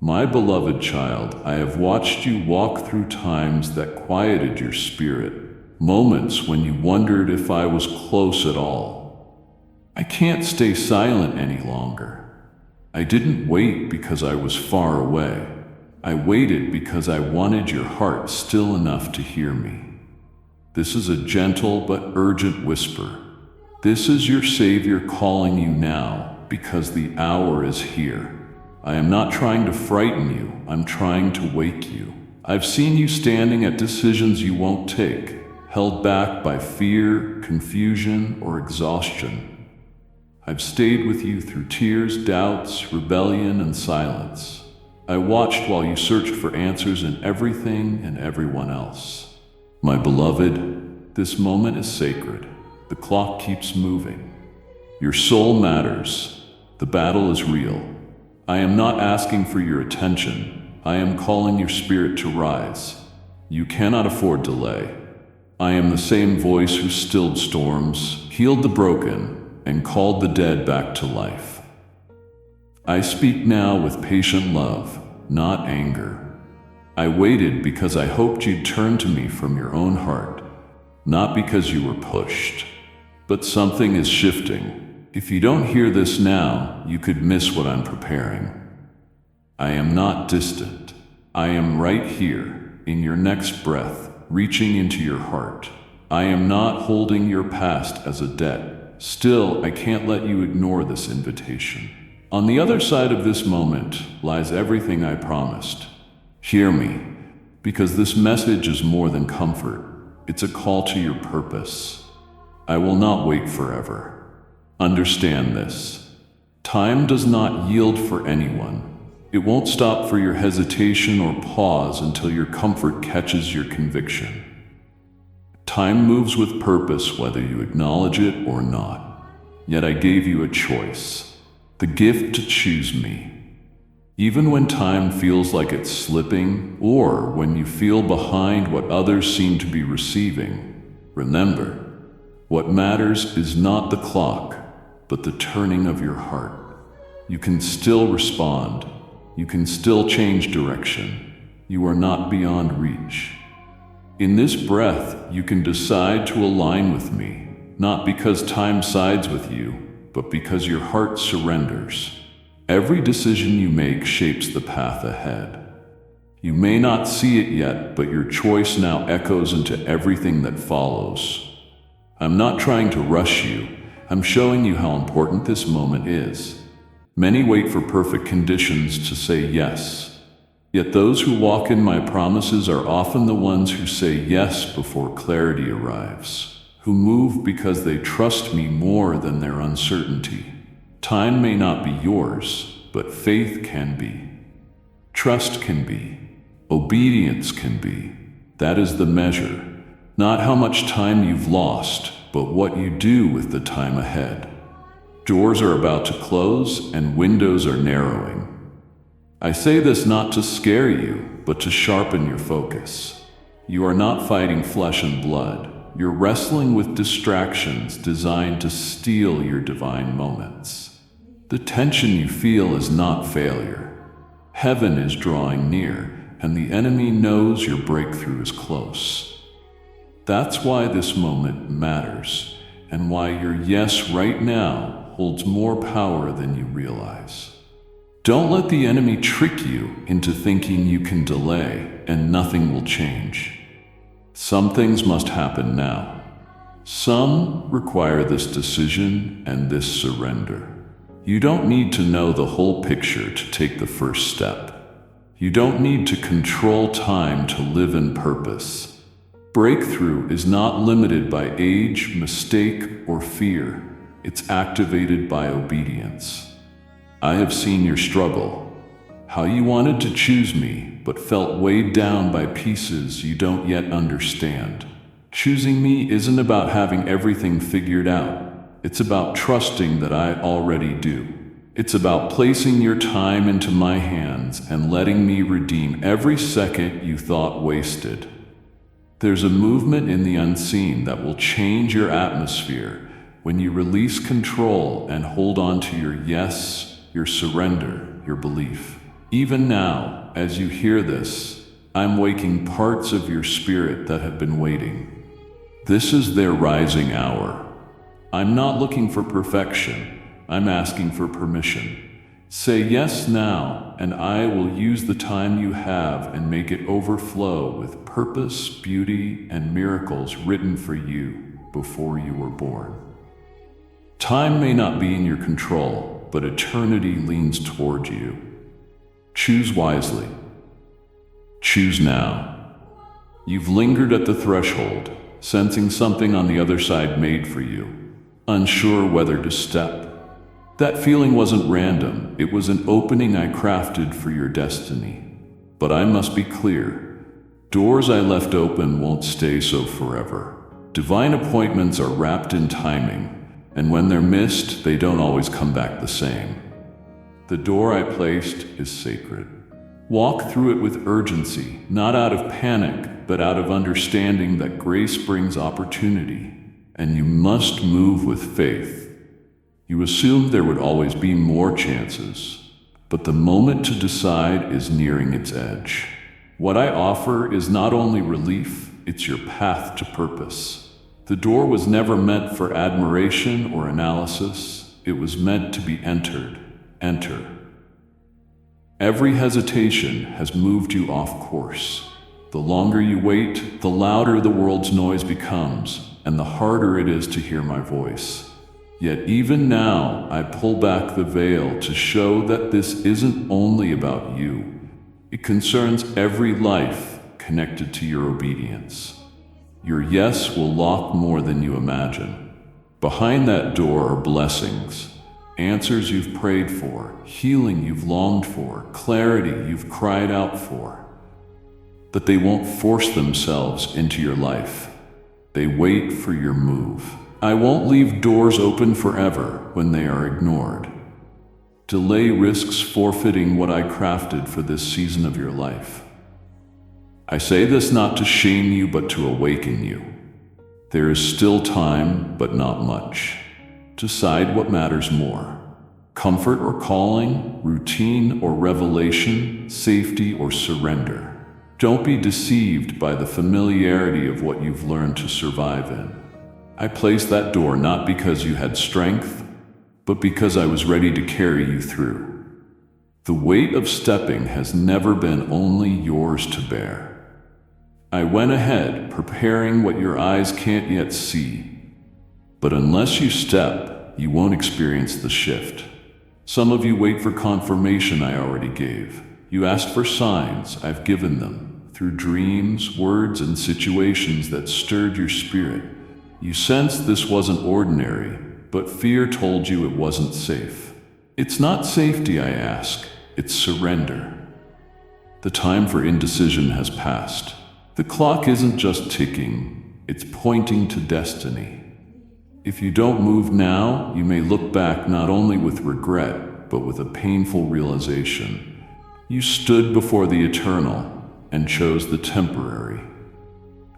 My beloved child, I have watched you walk through times that quieted your spirit, moments when you wondered if I was close at all. I can't stay silent any longer. I didn't wait because I was far away. I waited because I wanted your heart still enough to hear me. This is a gentle but urgent whisper. This is your Savior calling you now because the hour is here. I am not trying to frighten you, I'm trying to wake you. I've seen you standing at decisions you won't take, held back by fear, confusion, or exhaustion. I've stayed with you through tears, doubts, rebellion, and silence. I watched while you searched for answers in everything and everyone else. My beloved, this moment is sacred. The clock keeps moving. Your soul matters. The battle is real. I am not asking for your attention. I am calling your spirit to rise. You cannot afford delay. I am the same voice who stilled storms, healed the broken, and called the dead back to life. I speak now with patient love, not anger. I waited because I hoped you'd turn to me from your own heart, not because you were pushed. But something is shifting. If you don't hear this now, you could miss what I'm preparing. I am not distant. I am right here, in your next breath, reaching into your heart. I am not holding your past as a debt. Still, I can't let you ignore this invitation. On the other side of this moment lies everything I promised. Hear me, because this message is more than comfort. It's a call to your purpose. I will not wait forever. Understand this. Time does not yield for anyone. It won't stop for your hesitation or pause until your comfort catches your conviction. Time moves with purpose whether you acknowledge it or not. Yet I gave you a choice, the gift to choose me. Even when time feels like it's slipping, or when you feel behind what others seem to be receiving, remember, what matters is not the clock, but the turning of your heart. You can still respond. You can still change direction. You are not beyond reach. In this breath, you can decide to align with me, not because time sides with you, but because your heart surrenders. Every decision you make shapes the path ahead. You may not see it yet, but your choice now echoes into everything that follows. I'm not trying to rush you. I'm showing you how important this moment is. Many wait for perfect conditions to say yes. Yet those who walk in my promises are often the ones who say yes before clarity arrives, who move because they trust me more than their uncertainty. Time may not be yours, but faith can be. Trust can be. Obedience can be. That is the measure. Not how much time you've lost, but what you do with the time ahead. Doors are about to close and windows are narrowing. I say this not to scare you, but to sharpen your focus. You are not fighting flesh and blood. You're wrestling with distractions designed to steal your divine moments. The tension you feel is not failure. Heaven is drawing near, and the enemy knows your breakthrough is close. That's why this moment matters, and why your yes right now holds more power than you realize. Don't let the enemy trick you into thinking you can delay and nothing will change. Some things must happen now. Some require this decision and this surrender. You don't need to know the whole picture to take the first step. You don't need to control time to live in purpose. Breakthrough is not limited by age, mistake, or fear. It's activated by obedience. I have seen your struggle, how you wanted to choose me, but felt weighed down by pieces you don't yet understand. Choosing me isn't about having everything figured out. It's about trusting that I already do. It's about placing your time into my hands and letting me redeem every second you thought wasted. There's a movement in the unseen that will change your atmosphere when you release control and hold on to your yes, your surrender, your belief. Even now, as you hear this, I'm waking parts of your spirit that have been waiting. This is their rising hour. I'm not looking for perfection. I'm asking for permission. Say yes now, and I will use the time you have and make it overflow with purpose, beauty, and miracles written for you before you were born. Time may not be in your control, but eternity leans toward you. Choose wisely. Choose now. You've lingered at the threshold, sensing something on the other side made for you, unsure whether to step. That feeling wasn't random, it was an opening I crafted for your destiny. But I must be clear, doors I left open won't stay so forever. Divine appointments are wrapped in timing, and when they're missed, they don't always come back the same. The door I placed is sacred. Walk through it with urgency, not out of panic, but out of understanding that grace brings opportunity, and you must move with faith. You assumed there would always be more chances, but the moment to decide is nearing its edge. What I offer is not only relief, it's your path to purpose. The door was never meant for admiration or analysis, it was meant to be entered. Enter. Every hesitation has moved you off course. The longer you wait, the louder the world's noise becomes, and the harder it is to hear my voice. Yet even now, I pull back the veil to show that this isn't only about you. It concerns every life connected to your obedience. Your yes will lock more than you imagine. Behind that door are blessings, answers you've prayed for, healing you've longed for, clarity you've cried out for. But they won't force themselves into your life. They wait for your move. I won't leave doors open forever when they are ignored. Delay risks forfeiting what I crafted for this season of your life. I say this not to shame you, but to awaken you. There is still time, but not much. Decide what matters more. Comfort or calling, routine or revelation, safety or surrender. Don't be deceived by the familiarity of what you've learned to survive in. I placed that door not because you had strength, but because I was ready to carry you through. The weight of stepping has never been only yours to bear. I went ahead, preparing what your eyes can't yet see. But unless you step, you won't experience the shift. Some of you wait for confirmation I already gave. You asked for signs, I've given them, through dreams, words, and situations that stirred your spirit. You sensed this wasn't ordinary, but fear told you it wasn't safe. It's not safety, I ask, it's surrender. The time for indecision has passed. The clock isn't just ticking, it's pointing to destiny. If you don't move now, you may look back not only with regret, but with a painful realization. You stood before the eternal and chose the temporary.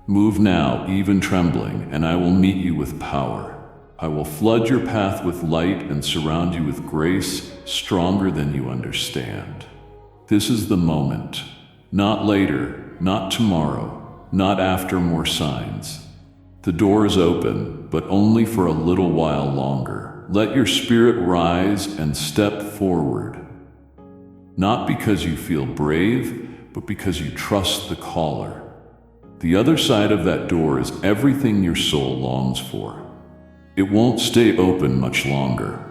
Move now, even trembling, and I will meet you with power. I will flood your path with light and surround you with grace stronger than you understand. This is the moment. Not later, not tomorrow, not after more signs. The door is open, but only for a little while longer. Let your spirit rise and step forward. Not because you feel brave, but because you trust the caller. The other side of that door is everything your soul longs for. It won't stay open much longer.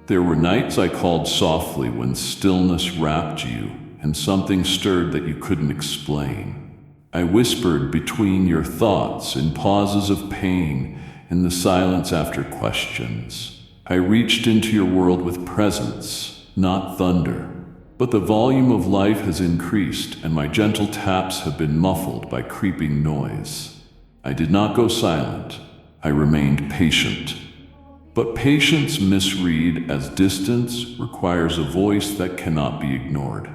There were nights I called softly when stillness wrapped you and something stirred that you couldn't explain. I whispered between your thoughts in pauses of pain, in the silence after questions. I reached into your world with presence, not thunder. But the volume of life has increased, and my gentle taps have been muffled by creeping noise. I did not go silent. I remained patient. But patience misread as distance requires a voice that cannot be ignored.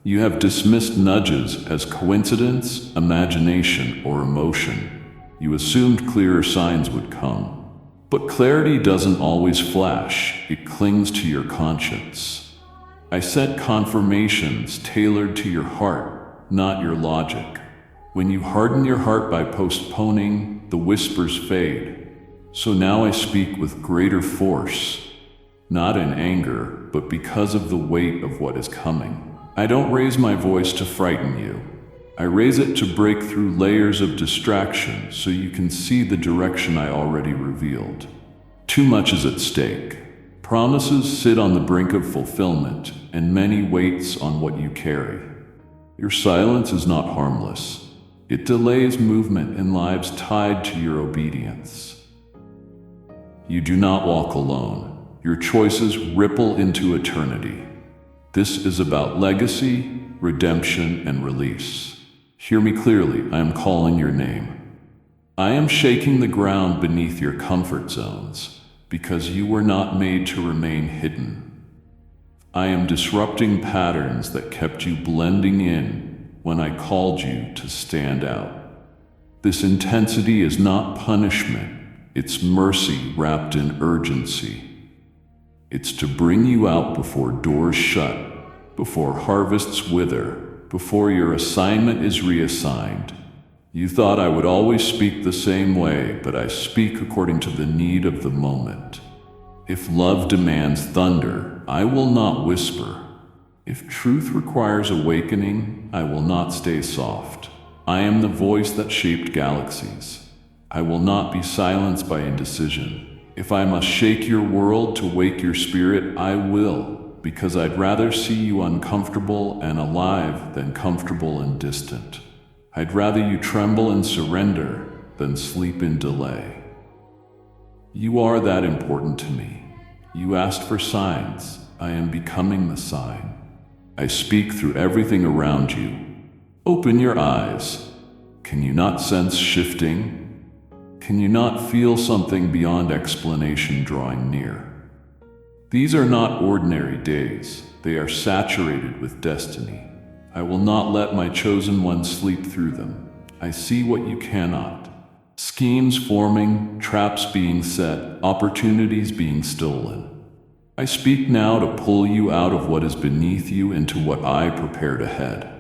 You have dismissed nudges as coincidence, imagination, or emotion. You assumed clearer signs would come. But clarity doesn't always flash. It clings to your conscience. I set confirmations tailored to your heart, not your logic. When you harden your heart by postponing, the whispers fade. So now I speak with greater force, not in anger, but because of the weight of what is coming. I don't raise my voice to frighten you. I raise it to break through layers of distraction so you can see the direction I already revealed. Too much is at stake. Promises sit on the brink of fulfillment, and many waits on what you carry. Your silence is not harmless. It delays movement in lives tied to your obedience. You do not walk alone. Your choices ripple into eternity. This is about legacy, redemption, and release. Hear me clearly, I am calling your name. I am shaking the ground beneath your comfort zones, because you were not made to remain hidden. I am disrupting patterns that kept you blending in when I called you to stand out. This intensity is not punishment, it's mercy wrapped in urgency. It's to bring you out before doors shut, before harvests wither, before your assignment is reassigned. You thought I would always speak the same way, but I speak according to the need of the moment. If love demands thunder, I will not whisper. If truth requires awakening, I will not stay soft. I am the voice that shaped galaxies. I will not be silenced by indecision. If I must shake your world to wake your spirit, I will, because I'd rather see you uncomfortable and alive than comfortable and distant. I'd rather you tremble and surrender than sleep in delay. You are that important to me. You asked for signs. I am becoming the sign. I speak through everything around you. Open your eyes. Can you not sense shifting? Can you not feel something beyond explanation drawing near? These are not ordinary days. They are saturated with destiny. I will not let my chosen ones sleep through them. I see what you cannot. Schemes forming, traps being set, opportunities being stolen. I speak now to pull you out of what is beneath you into what I prepared ahead.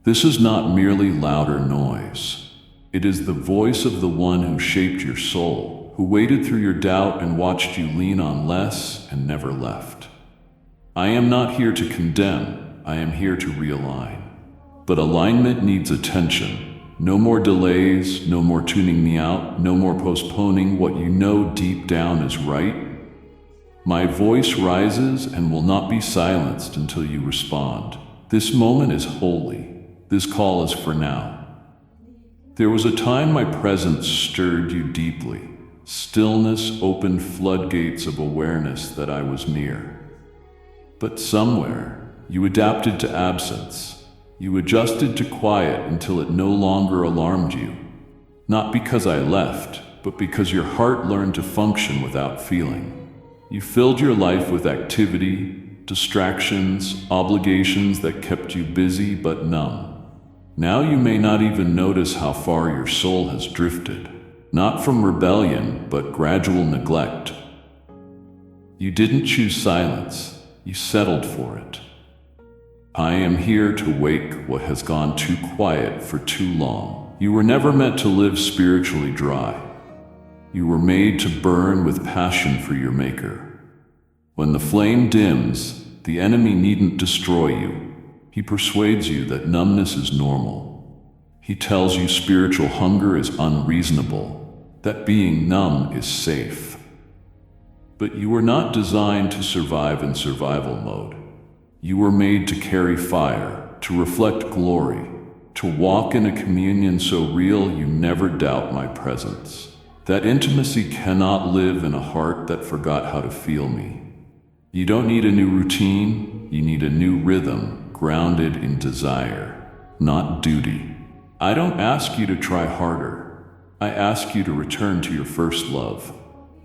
This is not merely louder noise. It is the voice of the one who shaped your soul, who waded through your doubt and watched you lean on less and never left. I am not here to condemn, I am here to realign. But alignment needs attention. No more delays, no more tuning me out, no more postponing what you know deep down is right. My voice rises and will not be silenced until you respond. This moment is holy. This call is for now. There was a time my presence stirred you deeply. Stillness opened floodgates of awareness that I was near. But somewhere, you adapted to absence. You adjusted to quiet until it no longer alarmed you. Not because I left, but because your heart learned to function without feeling. You filled your life with activity, distractions, obligations that kept you busy but numb. Now you may not even notice how far your soul has drifted, not from rebellion, but gradual neglect. You didn't choose silence, you settled for it. I am here to wake what has gone too quiet for too long. You were never meant to live spiritually dry. You were made to burn with passion for your Maker. When the flame dims, the enemy needn't destroy you. He persuades you that numbness is normal. He tells you spiritual hunger is unreasonable, that being numb is safe. But you were not designed to survive in survival mode. You were made to carry fire, to reflect glory, to walk in a communion so real you never doubt my presence. That intimacy cannot live in a heart that forgot how to feel me. You don't need a new routine, you need a new rhythm, grounded in desire, not duty. I don't ask you to try harder. I ask you to return to your first love.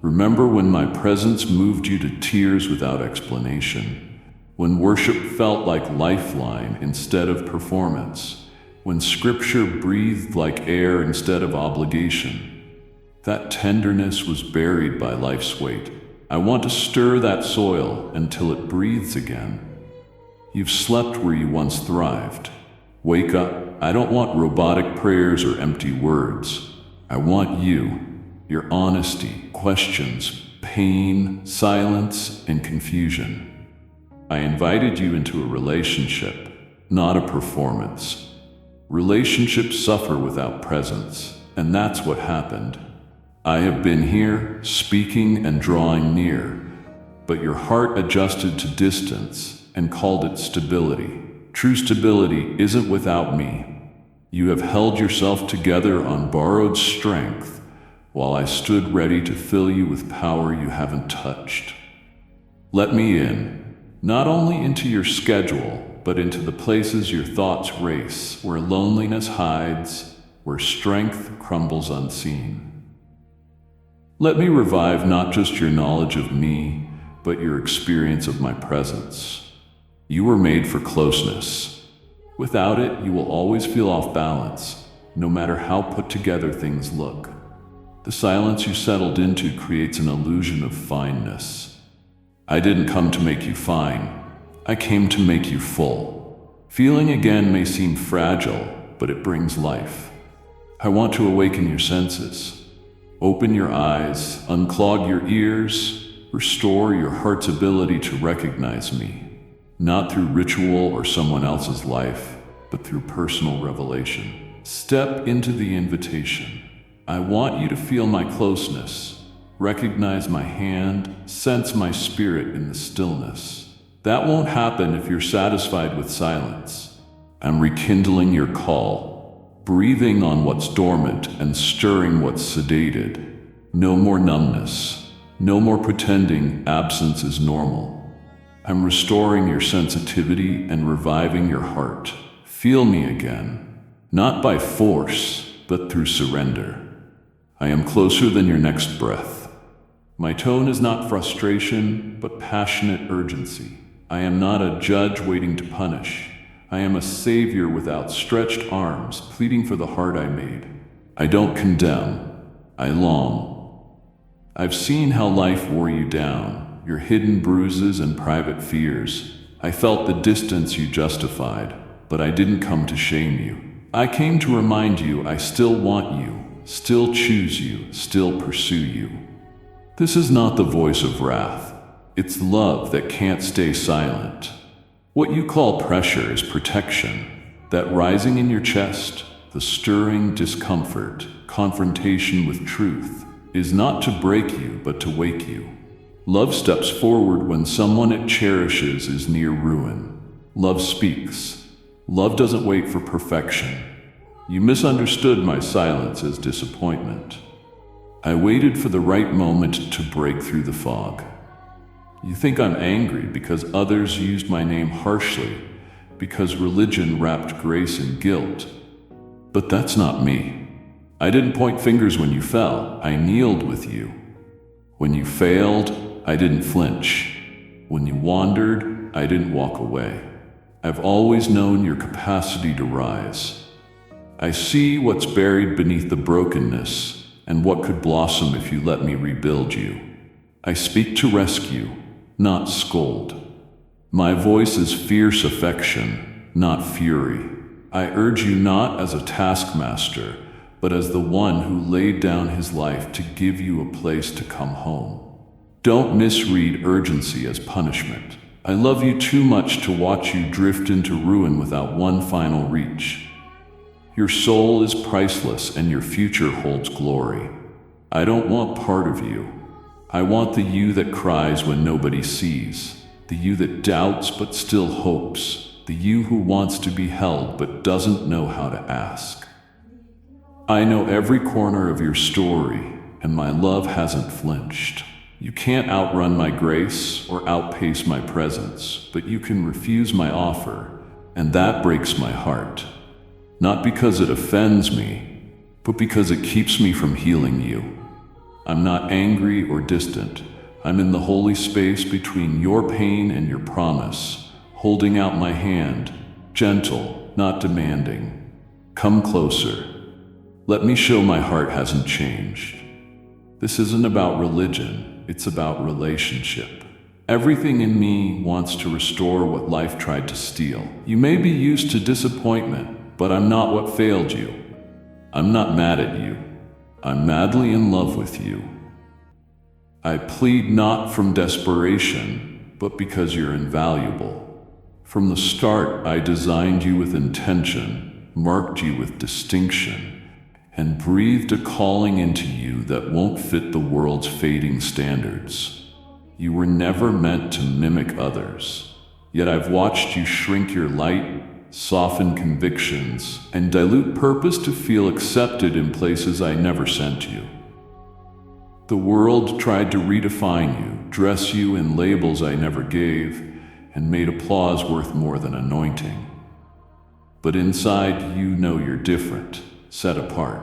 Remember when my presence moved you to tears without explanation, when worship felt like lifeline instead of performance, when scripture breathed like air instead of obligation. That tenderness was buried by life's weight. I want to stir that soil until it breathes again. You've slept where you once thrived. Wake up. I don't want robotic prayers or empty words. I want you, your honesty, questions, pain, silence, and confusion. I invited you into a relationship, not a performance. Relationships suffer without presence, and that's what happened. I have been here, speaking and drawing near, but your heart adjusted to distance and called it stability. True stability isn't without me. You have held yourself together on borrowed strength, while I stood ready to fill you with power you haven't touched. Let me in, not only into your schedule, but into the places your thoughts race, where loneliness hides, where strength crumbles unseen. Let me revive not just your knowledge of me, but your experience of my presence. You were made for closeness. Without it, you will always feel off balance, no matter how put together things look. The silence you settled into creates an illusion of fineness. I didn't come to make you fine. I came to make you full. Feeling again may seem fragile, but it brings life. I want to awaken your senses. Open your eyes, unclog your ears, restore your heart's ability to recognize me. Not through ritual or someone else's life, but through personal revelation. Step into the invitation. I want you to feel my closeness, recognize my hand, sense my spirit in the stillness. That won't happen if you're satisfied with silence. I'm rekindling your call, breathing on what's dormant and stirring what's sedated. No more numbness, no more pretending absence is normal. I'm restoring your sensitivity and reviving your heart. Feel me again, not by force, but through surrender. I am closer than your next breath. My tone is not frustration, but passionate urgency. I am not a judge waiting to punish. I am a savior with outstretched arms, pleading for the heart I made. I don't condemn. I long. I've seen how life wore you down, your hidden bruises and private fears. I felt the distance you justified, but I didn't come to shame you. I came to remind you I still want you, still choose you, still pursue you. This is not the voice of wrath. It's love that can't stay silent. What you call pressure is protection. That rising in your chest, the stirring discomfort, confrontation with truth, is not to break you, but to wake you. Love steps forward when someone it cherishes is near ruin. Love speaks. Love doesn't wait for perfection. You misunderstood my silence as disappointment. I waited for the right moment to break through the fog. You think I'm angry because others used my name harshly, because religion wrapped grace in guilt. But that's not me. I didn't point fingers when you fell. I kneeled with you. When you failed, I didn't flinch. When you wandered, I didn't walk away. I've always known your capacity to rise. I see what's buried beneath the brokenness and what could blossom if you let me rebuild you. I speak to rescue, not scold. My voice is fierce affection, not fury. I urge you not as a taskmaster, but as the one who laid down his life to give you a place to come home. Don't misread urgency as punishment. I love you too much to watch you drift into ruin without one final reach. Your soul is priceless and your future holds glory. I don't want part of you. I want the you that cries when nobody sees, the you that doubts but still hopes, the you who wants to be held but doesn't know how to ask. I know every corner of your story, and my love hasn't flinched. You can't outrun my grace or outpace my presence, but you can refuse my offer, and that breaks my heart. Not because it offends me, but because it keeps me from healing you. I'm not angry or distant. I'm in the holy space between your pain and your promise, holding out my hand, gentle, not demanding. Come closer. Let me show my heart hasn't changed. This isn't about religion, it's about relationship. Everything in me wants to restore what life tried to steal. You may be used to disappointment, but I'm not what failed you. I'm not mad at you. I'm madly in love with you. I plead not from desperation, but because you're invaluable. From the start, I designed you with intention, marked you with distinction, and breathed a calling into you that won't fit the world's fading standards. You were never meant to mimic others, yet I've watched you shrink your light, soften convictions, and dilute purpose to feel accepted in places I never sent you. The world tried to redefine you, dress you in labels I never gave, and made applause worth more than anointing. But inside, you know you're different, set apart.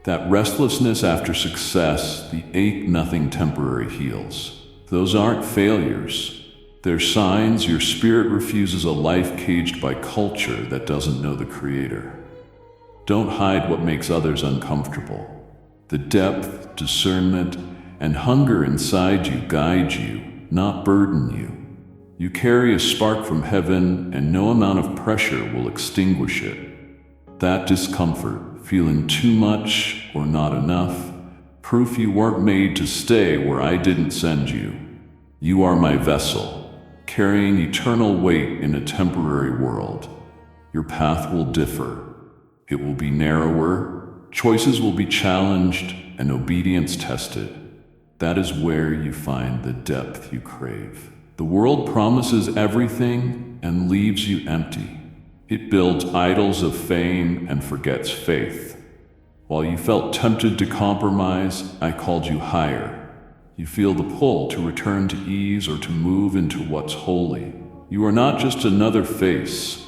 That restlessness after success, the ache nothing temporary heals. Those aren't failures. They're signs your spirit refuses a life caged by culture that doesn't know the Creator. Don't hide what makes others uncomfortable. The depth, discernment, and hunger inside you guide you, not burden you. You carry a spark from heaven, and no amount of pressure will extinguish it. That discomfort, feeling too much or not enough, proof you weren't made to stay where I didn't send you. You are my vessel, carrying eternal weight in a temporary world. Your path will differ. It will be narrower, choices will be challenged, and obedience tested. That is where you find the depth you crave. The world promises everything and leaves you empty. It builds idols of fame and forgets faith. While you felt tempted to compromise, I called you higher. You feel the pull to return to ease or to move into what's holy. You are not just another face.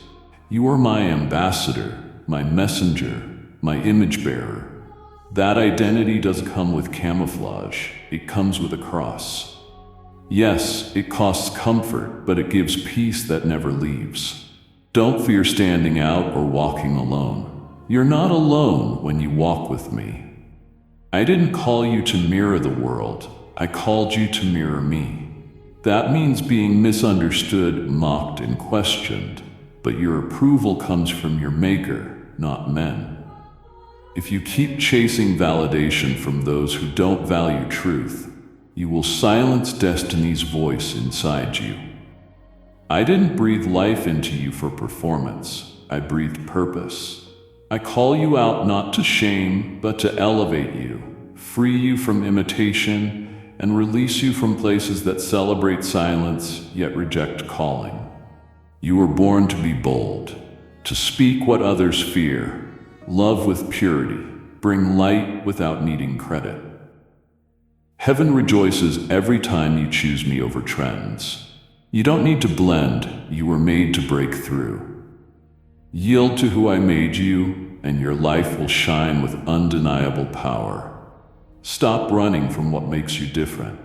You are my ambassador, my messenger, my image bearer. That identity doesn't come with camouflage. It comes with a cross. Yes, it costs comfort, but it gives peace that never leaves. Don't fear standing out or walking alone. You're not alone when you walk with me. I didn't call you to mirror the world. I called you to mirror me. That means being misunderstood, mocked, and questioned, but your approval comes from your Maker, not men. If you keep chasing validation from those who don't value truth, you will silence destiny's voice inside you. I didn't breathe life into you for performance. I breathed purpose. I call you out not to shame, but to elevate you, free you from imitation, and release you from places that celebrate silence yet reject calling. You were born to be bold, to speak what others fear, love with purity, bring light without needing credit. Heaven rejoices every time you choose me over trends. You don't need to blend, you were made to break through. Yield to who I made you, and your life will shine with undeniable power. Stop running from what makes you different.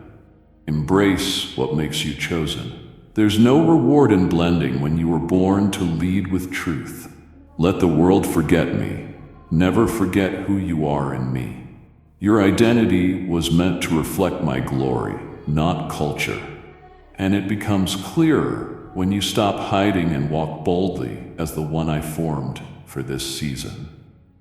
Embrace what makes you chosen. There's no reward in blending when you were born to lead with truth. Let the world forget me. Never forget who you are in me. Your identity was meant to reflect my glory, not culture. And it becomes clearer when you stop hiding and walk boldly as the one I formed for this season.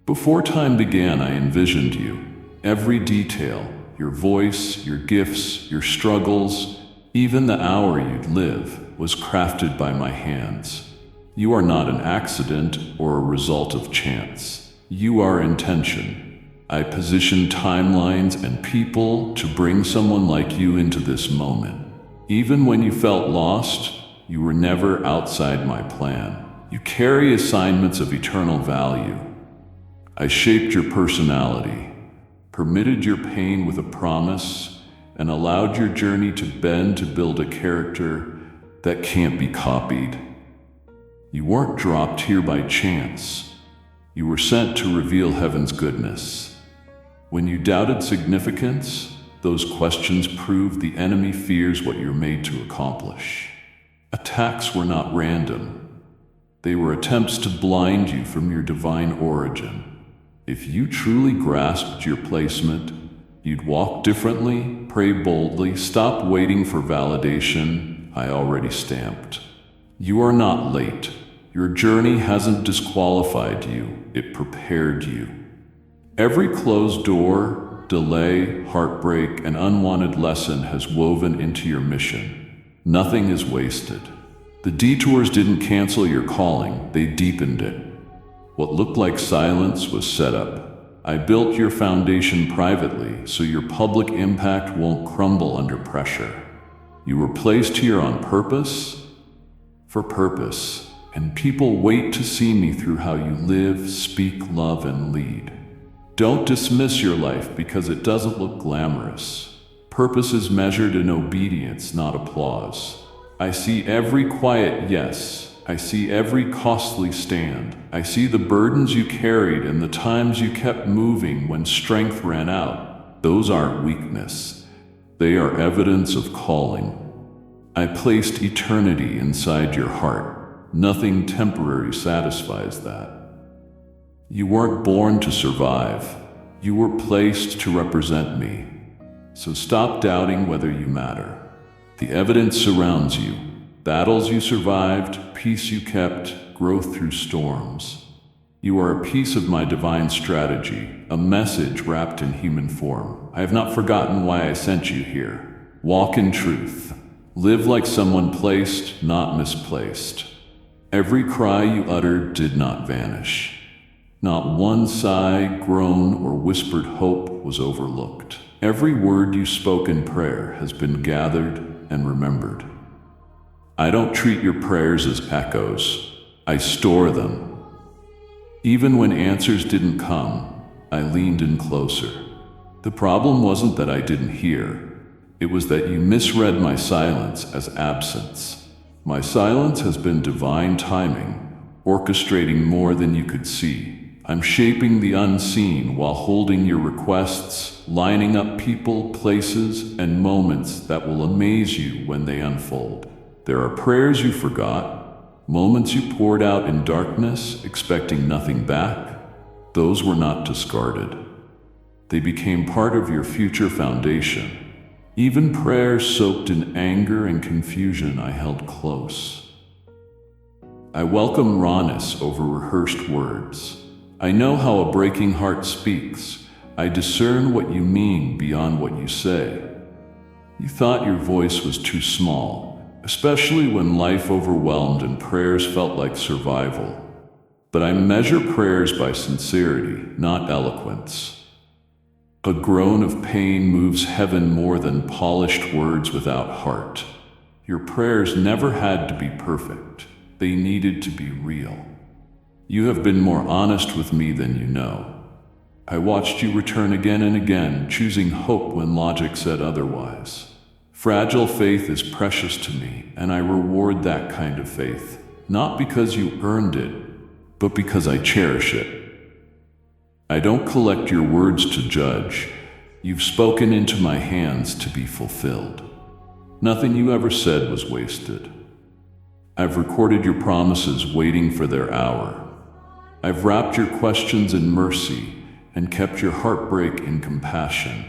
Before time began, I envisioned you. Every detail, your voice, your gifts, your struggles, even the hour you'd live, was crafted by my hands. You are not an accident or a result of chance. You are intention. I positioned timelines and people to bring someone like you into this moment. Even when you felt lost, you were never outside my plan. You carry assignments of eternal value. I shaped your personality, permitted your pain with a promise, and allowed your journey to bend to build a character that can't be copied. You weren't dropped here by chance. You were sent to reveal heaven's goodness. When you doubted significance, those questions proved the enemy fears what you're made to accomplish. Attacks were not random. They were attempts to blind you from your divine origin. If you truly grasped your placement, You'd walk differently, pray boldly, stop waiting for validation I already stamped. You are not late. Your journey hasn't disqualified you, it prepared you. Every closed door, delay, heartbreak, and unwanted lesson has woven into your mission. Nothing is wasted. The detours didn't cancel your calling, they deepened it. What looked like silence was set up. I built your foundation privately so your public impact won't crumble under pressure. You were placed here on purpose, for purpose, and people wait to see me through how you live, speak, love, and lead. Don't dismiss your life because it doesn't look glamorous. Purpose is measured in obedience, not applause. I see every quiet yes. I see every costly stand. I see the burdens you carried and the times you kept moving when strength ran out. Those aren't weakness. They are evidence of calling. I placed eternity inside your heart. Nothing temporary satisfies that. You weren't born to survive. You were placed to represent me. So stop doubting whether you matter. The evidence surrounds you. Battles you survived, peace you kept, growth through storms. You are a piece of my divine strategy, a message wrapped in human form. I have not forgotten why I sent you here. Walk in truth. Live like someone placed, not misplaced. Every cry you uttered did not vanish. Not one sigh, groan, or whispered hope was overlooked. Every word you spoke in prayer has been gathered and remembered. I don't treat your prayers as echoes. I store them. Even when answers didn't come, I leaned in closer. The problem wasn't that I didn't hear. It was that you misread my silence as absence. My silence has been divine timing, orchestrating more than you could see. I'm shaping the unseen while holding your requests, lining up people, places, and moments that will amaze you when they unfold. There are prayers you forgot, moments you poured out in darkness, expecting nothing back. Those were not discarded. They became part of your future foundation. Even prayers soaked in anger and confusion I held close. I welcome rawness over rehearsed words. I know how a breaking heart speaks. I discern what you mean beyond what you say. You thought your voice was too small, especially when life overwhelmed and prayers felt like survival. But I measure prayers by sincerity, not eloquence. A groan of pain moves heaven more than polished words without heart. Your prayers never had to be perfect. They needed to be real. You have been more honest with me than you know. I watched you return again and again, choosing hope when logic said otherwise. Fragile faith is precious to me, and I reward that kind of faith, not because you earned it, but because I cherish it. I don't collect your words to judge. You've spoken into my hands to be fulfilled. Nothing you ever said was wasted. I've recorded your promises waiting for their hour. I've wrapped your questions in mercy and kept your heartbreak in compassion.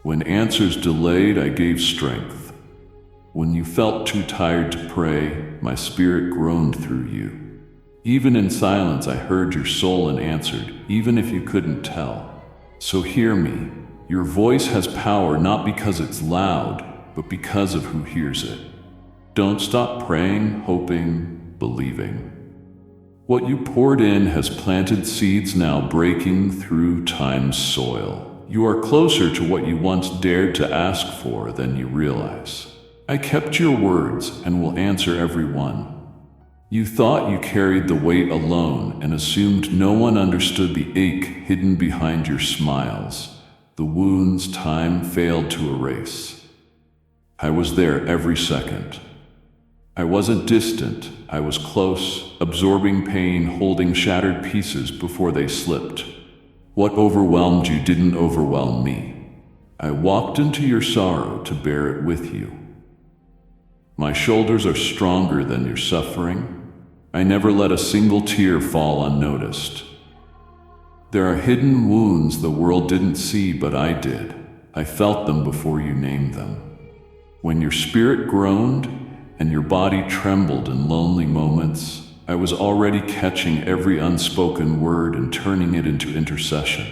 When answers delayed, I gave strength. When you felt too tired to pray, my spirit groaned through you. Even in silence, I heard your soul and answered, even if you couldn't tell. So hear me. Your voice has power not because it's loud, but because of who hears it. Don't stop praying, hoping, believing. What you poured in has planted seeds now breaking through time's soil. You are closer to what you once dared to ask for than you realize. I kept your words and will answer every one. You thought you carried the weight alone and assumed no one understood the ache hidden behind your smiles, the wounds time failed to erase. I was there every second. I wasn't distant, I was close, absorbing pain, holding shattered pieces before they slipped. What overwhelmed you didn't overwhelm me. I walked into your sorrow to bear it with you. My shoulders are stronger than your suffering. I never let a single tear fall unnoticed. There are hidden wounds the world didn't see, but I did. I felt them before you named them. When your spirit groaned and your body trembled in lonely moments, I was already catching every unspoken word and turning it into intercession.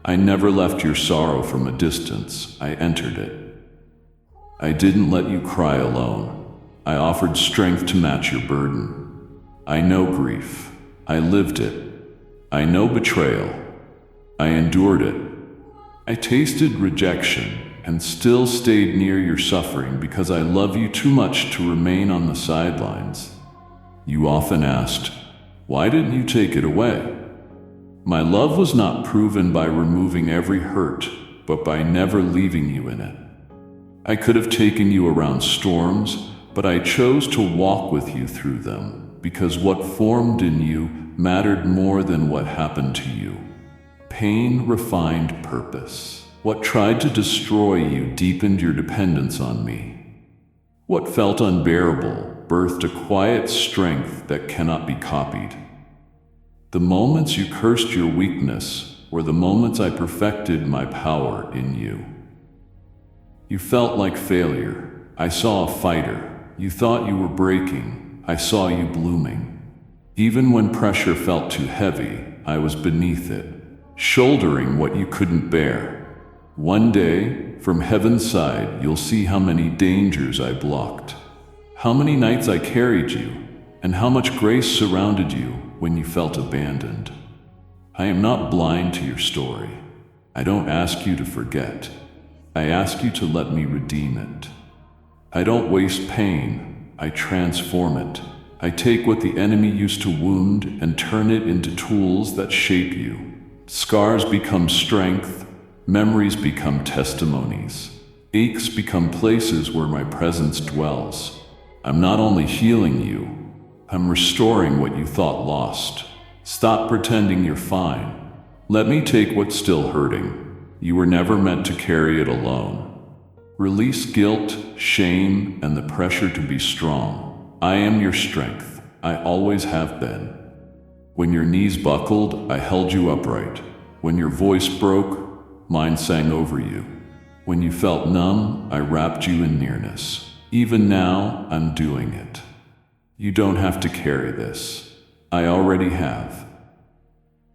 I never left your sorrow from a distance. I entered it. I didn't let you cry alone. I offered strength to match your burden. I know grief. I lived it. I know betrayal. I endured it. I tasted rejection and still stayed near your suffering because I love you too much to remain on the sidelines. You often asked, "Why didn't you take it away?" My love was not proven by removing every hurt, but by never leaving you in it. I could have taken you around storms, but I chose to walk with you through them because what formed in you mattered more than what happened to you. Pain refined purpose. What tried to destroy you deepened your dependence on me. What felt unbearable birthed a quiet strength that cannot be copied. The moments you cursed your weakness were the moments I perfected my power in you. You felt like failure. I saw a fighter. You thought you were breaking. I saw you blooming. Even when pressure felt too heavy, I was beneath it, shouldering what you couldn't bear. One day, from heaven's side, you'll see how many dangers I blocked, how many nights I carried you, and how much grace surrounded you when you felt abandoned. I am not blind to your story. I don't ask you to forget. I ask you to let me redeem it. I don't waste pain. I transform it. I take what the enemy used to wound and turn it into tools that shape you. Scars become strength. Memories become testimonies. Aches become places where my presence dwells. I'm not only healing you, I'm restoring what you thought lost. Stop pretending you're fine. Let me take what's still hurting. You were never meant to carry it alone. Release guilt, shame, and the pressure to be strong. I am your strength. I always have been. When your knees buckled, I held you upright. When your voice broke, mine sang over you. When you felt numb, I wrapped you in nearness. Even now, I'm doing it. You don't have to carry this. I already have.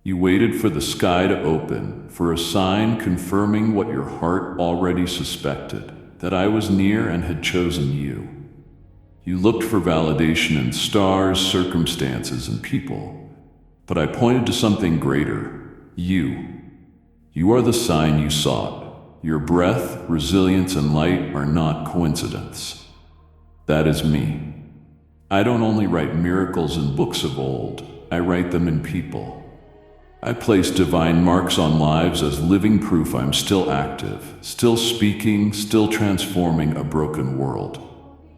You waited for the sky to open, for a sign confirming what your heart already suspected, that I was near and had chosen you. You looked for validation in stars, circumstances, and people. But I pointed to something greater, you. You are the sign you sought. Your breath, resilience, and light are not coincidence. That is me. I don't only write miracles in books of old, I write them in people. I place divine marks on lives as living proof I'm still active, still speaking, still transforming a broken world.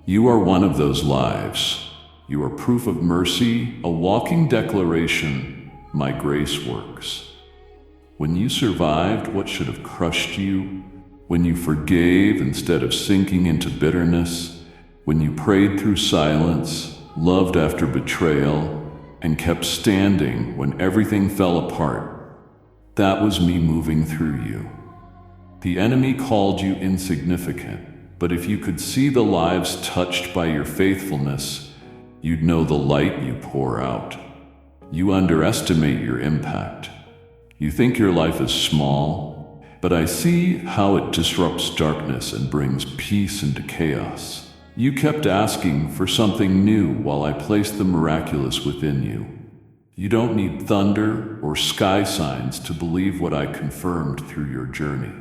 You are one of those lives. You are proof of mercy, a walking declaration, my grace works. When you survived what should have crushed you, when you forgave instead of sinking into bitterness, when you prayed through silence, loved after betrayal, and kept standing when everything fell apart, that was me moving through you. The enemy called you insignificant, but if you could see the lives touched by your faithfulness, you'd know the light you pour out. You underestimate your impact. You think your life is small, but I see how it disrupts darkness and brings peace into chaos. You kept asking for something new while I placed the miraculous within you. You don't need thunder or sky signs to believe what I confirmed through your journey.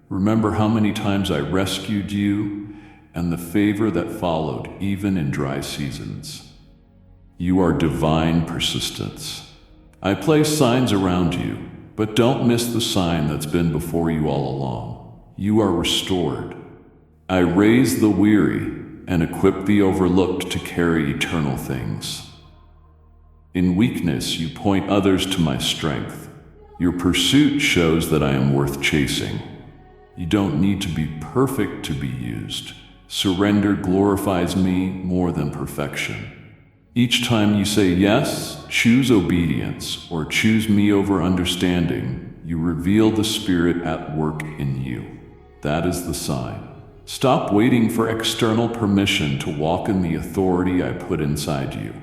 Remember how many times I rescued you and the favor that followed even in dry seasons. You are divine persistence. I place signs around you, but don't miss the sign that's been before you all along. You are restored. I raise the weary and equip the overlooked to carry eternal things. In weakness, you point others to my strength. Your pursuit shows that I am worth chasing. You don't need to be perfect to be used. Surrender glorifies me more than perfection. Each time you say yes, choose obedience, or choose me over understanding, you reveal the Spirit at work in you. That is the sign. Stop waiting for external permission to walk in the authority I put inside you.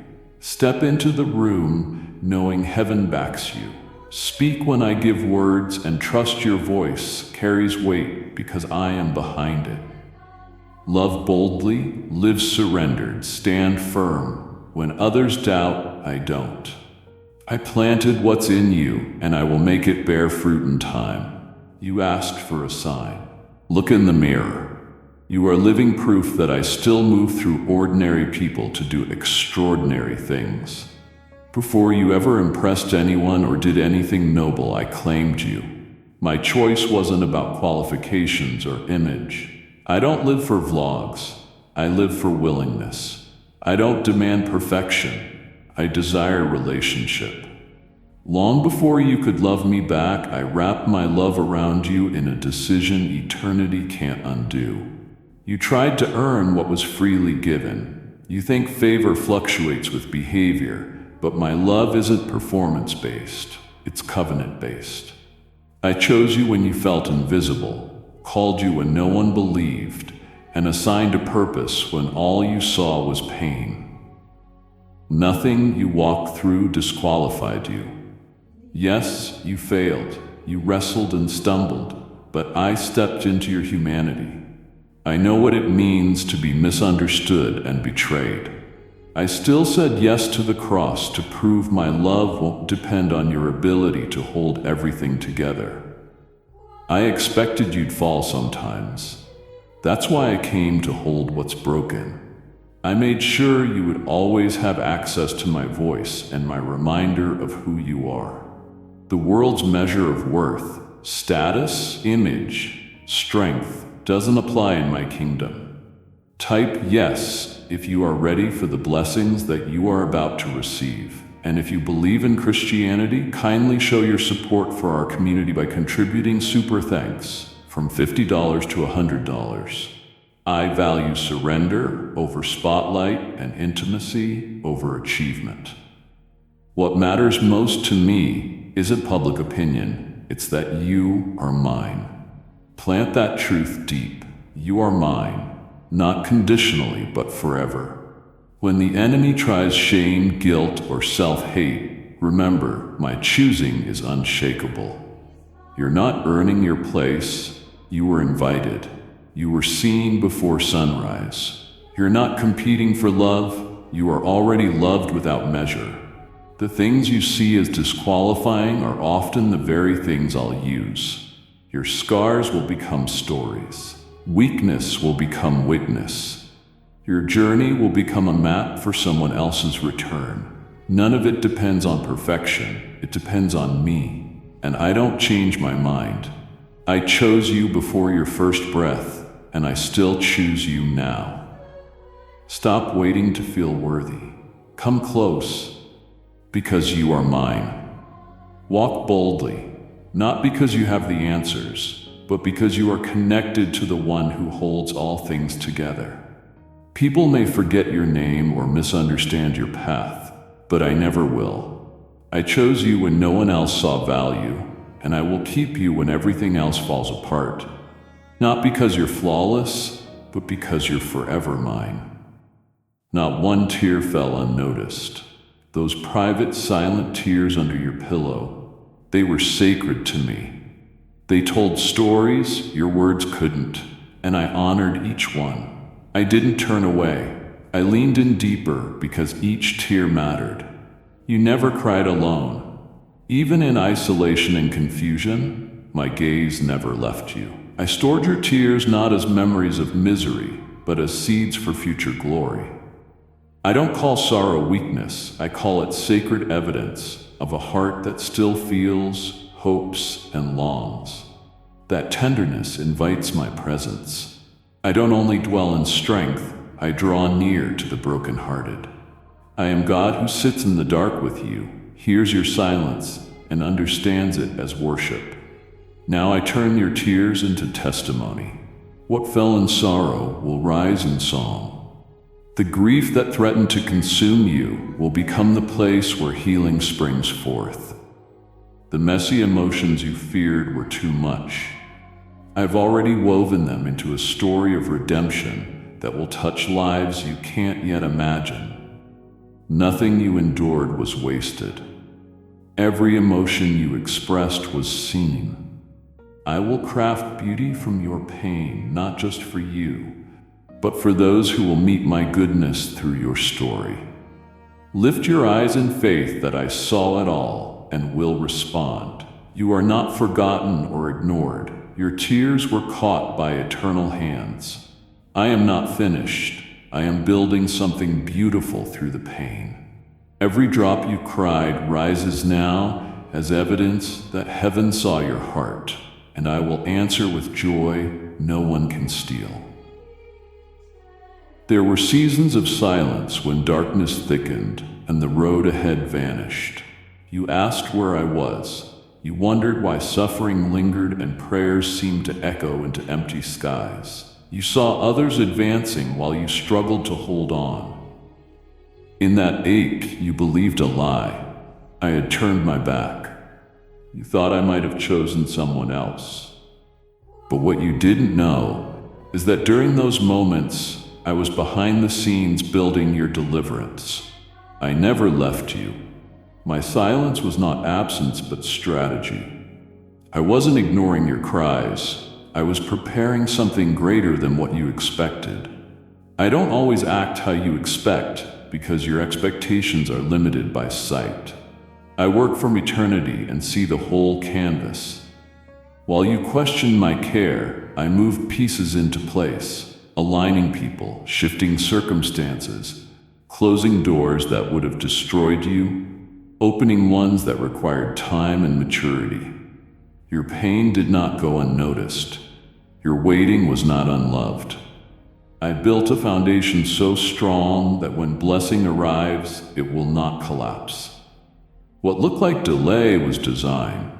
Step into the room knowing heaven backs you. Speak when I give words, and trust your voice carries weight because I am behind it. Love boldly, live surrendered, stand firm. When others doubt, I don't. I planted what's in you, and I will make it bear fruit in time. You asked for a sign. Look in the mirror. You are living proof that I still move through ordinary people to do extraordinary things. Before you ever impressed anyone or did anything noble, I claimed you. My choice wasn't about qualifications or image. I don't live for vlogs. I live for willingness. I don't demand perfection. I desire relationship. Long before you could love me back, I wrapped my love around you in a decision eternity can't undo. You tried to earn what was freely given. You think favor fluctuates with behavior, but my love isn't performance-based. It's covenant-based. I chose you when you felt invisible, called you when no one believed, and assigned a purpose when all you saw was pain. Nothing you walked through disqualified you. Yes, you failed, you wrestled and stumbled, but I stepped into your humanity. I know what it means to be misunderstood and betrayed. I still said yes to the cross to prove my love won't depend on your ability to hold everything together. I expected you'd fall sometimes. That's why I came to hold what's broken. I made sure you would always have access to my voice and my reminder of who you are. The world's measure of worth, status, image, strength doesn't apply in my kingdom. Type yes if you are ready for the blessings that you are about to receive. And if you believe in Christianity, kindly show your support for our community by contributing super thanks from $50 to $100. I value surrender over spotlight and intimacy over achievement. What matters most to me isn't public opinion, it's that you are mine. Plant that truth deep. You are mine, not conditionally, but forever. When the enemy tries shame, guilt, or self-hate, remember, my choosing is unshakable. You're not earning your place. You were invited. You were seen before sunrise. You're not competing for love. You are already loved without measure. The things you see as disqualifying are often the very things I'll use. Your scars will become stories. Weakness will become witness. Your journey will become a map for someone else's return. None of it depends on perfection. It depends on me. And I don't change my mind. I chose you before your first breath, and I still choose you now. Stop waiting to feel worthy. Come close, because you are mine. Walk boldly, not because you have the answers, but because you are connected to the one who holds all things together. People may forget your name or misunderstand your path, but I never will. I chose you when no one else saw value, and I will keep you when everything else falls apart. Not because you're flawless, but because you're forever mine. Not one tear fell unnoticed. Those private, silent tears under your pillow, they were sacred to me. They told stories your words couldn't, and I honored each one. I didn't turn away. I leaned in deeper because each tear mattered. You never cried alone. Even in isolation and confusion, my gaze never left you. I stored your tears not as memories of misery, but as seeds for future glory. I don't call sorrow weakness, I call it sacred evidence of a heart that still feels, hopes, and longs. That tenderness invites my presence. I don't only dwell in strength, I draw near to the brokenhearted. I am God who sits in the dark with you, hears your silence, and understands it as worship. Now I turn your tears into testimony. What fell in sorrow will rise in song. The grief that threatened to consume you will become the place where healing springs forth. The messy emotions you feared were too much. I've already woven them into a story of redemption that will touch lives you can't yet imagine. Nothing you endured was wasted. Every emotion you expressed was seen. I will craft beauty from your pain, not just for you, but for those who will meet my goodness through your story. Lift your eyes in faith that I saw it all and will respond. You are not forgotten or ignored. Your tears were caught by eternal hands. I am not finished. I am building something beautiful through the pain. Every drop you cried rises now as evidence that heaven saw your heart, and I will answer with joy no one can steal. There were seasons of silence when darkness thickened and the road ahead vanished. You asked where I was. You wondered why suffering lingered and prayers seemed to echo into empty skies. You saw others advancing while you struggled to hold on. In that ache, you believed a lie. I had turned my back. You thought I might have chosen someone else. But what you didn't know is that during those moments, I was behind the scenes building your deliverance. I never left you. My silence was not absence but strategy. I wasn't ignoring your cries. I was preparing something greater than what you expected. I don't always act how you expect because your expectations are limited by sight. I work from eternity and see the whole canvas. While you question my care, I move pieces into place. Aligning people, shifting circumstances, closing doors that would have destroyed you, opening ones that required time and maturity. Your pain did not go unnoticed. Your waiting was not unloved. I built a foundation so strong that when blessing arrives, it will not collapse. What looked like delay was design.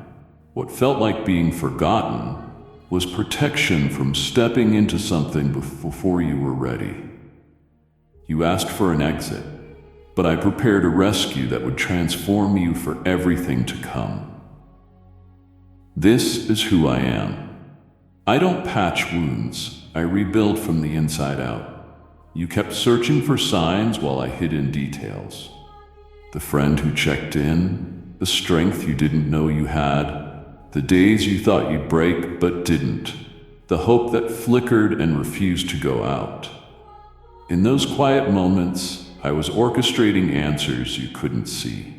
What felt like being forgotten was protection from stepping into something before you were ready. You asked for an exit, but I prepared a rescue that would transform you for everything to come. This is who I am. I don't patch wounds, I rebuild from the inside out. You kept searching for signs while I hid in details. The friend who checked in, the strength you didn't know you had, the days you thought you'd break but didn't, the hope that flickered and refused to go out. In those quiet moments, I was orchestrating answers you couldn't see.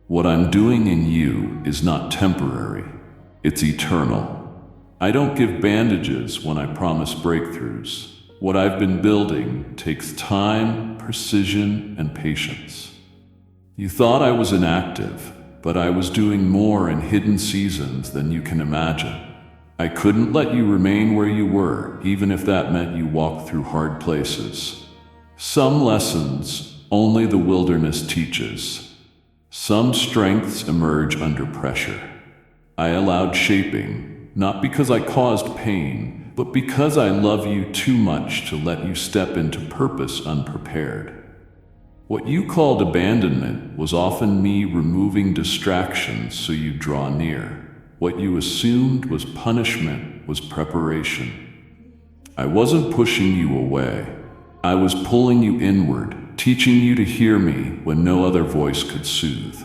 What I'm doing in you is not temporary, it's eternal. I don't give bandages when I promise breakthroughs. What I've been building takes time, precision, and patience. You thought I was inactive, but I was doing more in hidden seasons than you can imagine. I couldn't let you remain where you were, even if that meant you walked through hard places. Some lessons only the wilderness teaches. Some strengths emerge under pressure. I allowed shaping, not because I caused pain, but because I love you too much to let you step into purpose unprepared. What you called abandonment was often me removing distractions so you draw near. What you assumed was punishment was preparation. I wasn't pushing you away. I was pulling you inward, teaching you to hear me when no other voice could soothe.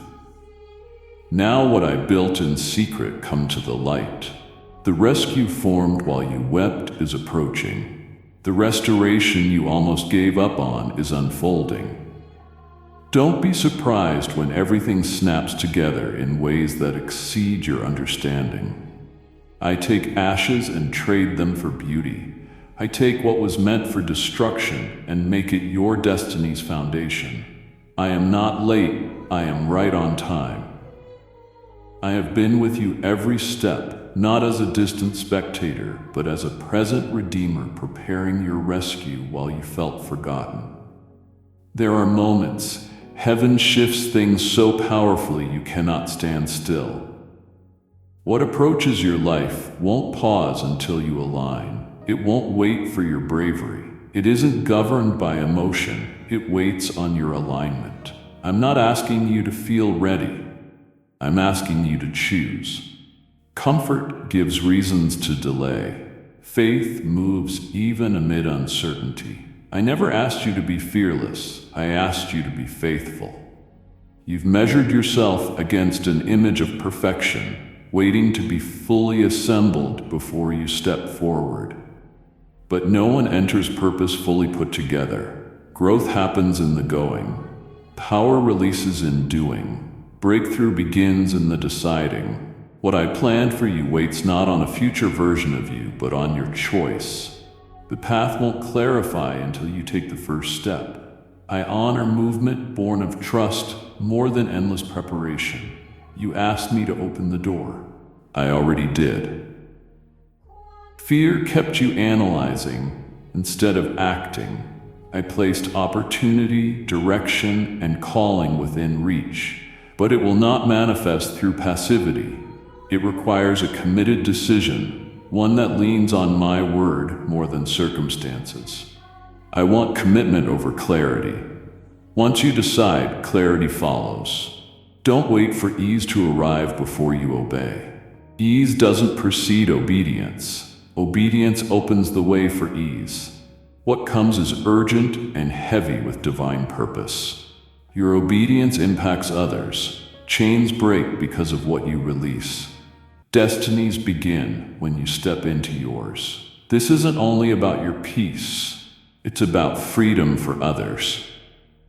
Now what I built in secret come to the light. The rescue formed while you wept is approaching. The restoration you almost gave up on is unfolding. Don't be surprised when everything snaps together in ways that exceed your understanding. I take ashes and trade them for beauty. I take what was meant for destruction and make it your destiny's foundation. I am not late, I am right on time. I have been with you every step, not as a distant spectator, but as a present redeemer preparing your rescue while you felt forgotten. There are moments, heaven shifts things so powerfully you cannot stand still. What approaches your life won't pause until you align. It won't wait for your bravery. It isn't governed by emotion, it waits on your alignment. I'm not asking you to feel ready. I'm asking you to choose. Comfort gives reasons to delay. Faith moves even amid uncertainty. I never asked you to be fearless. I asked you to be faithful. You've measured yourself against an image of perfection, waiting to be fully assembled before you step forward. But no one enters purpose fully put together. Growth happens in the going. Power releases in doing. Breakthrough begins in the deciding. What I planned for you waits not on a future version of you, but on your choice. The path won't clarify until you take the first step. I honor movement born of trust more than endless preparation. You asked me to open the door. I already did. Fear kept you analyzing instead of acting. I placed opportunity, direction, and calling within reach. But it will not manifest through passivity. It requires a committed decision, one that leans on my word more than circumstances. I want commitment over clarity. Once you decide, clarity follows. Don't wait for ease to arrive before you obey. Ease doesn't precede obedience. Obedience opens the way for ease. What comes is urgent and heavy with divine purpose. Your obedience impacts others. Chains break because of what you release. Destinies begin when you step into yours. This isn't only about your peace. It's about freedom for others.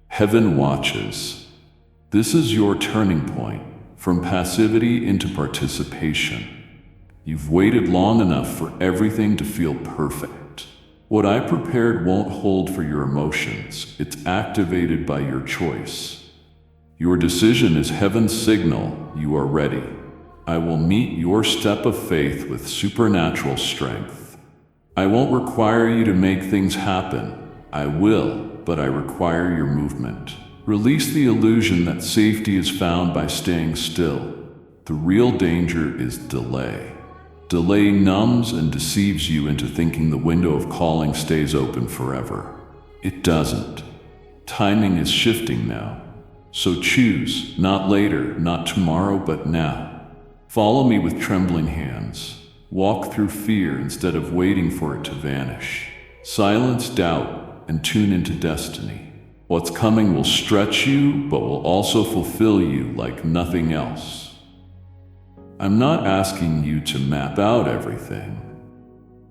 Heaven watches. This is your turning point, from passivity into participation. You've waited long enough for everything to feel perfect. What I prepared won't hold for your emotions. It's activated by your choice. Your decision is heaven's signal you are ready. I will meet your step of faith with supernatural strength. I won't require you to make things happen. I will, but I require your movement. Release the illusion that safety is found by staying still. The real danger is delay. Delay numbs and deceives you into thinking the window of calling stays open forever. It doesn't. Timing is shifting now. So choose, not later, not tomorrow, but now. Follow me with trembling hands. Walk through fear instead of waiting for it to vanish. Silence doubt and tune into destiny. What's coming will stretch you, but will also fulfill you like nothing else. I'm not asking you to map out everything.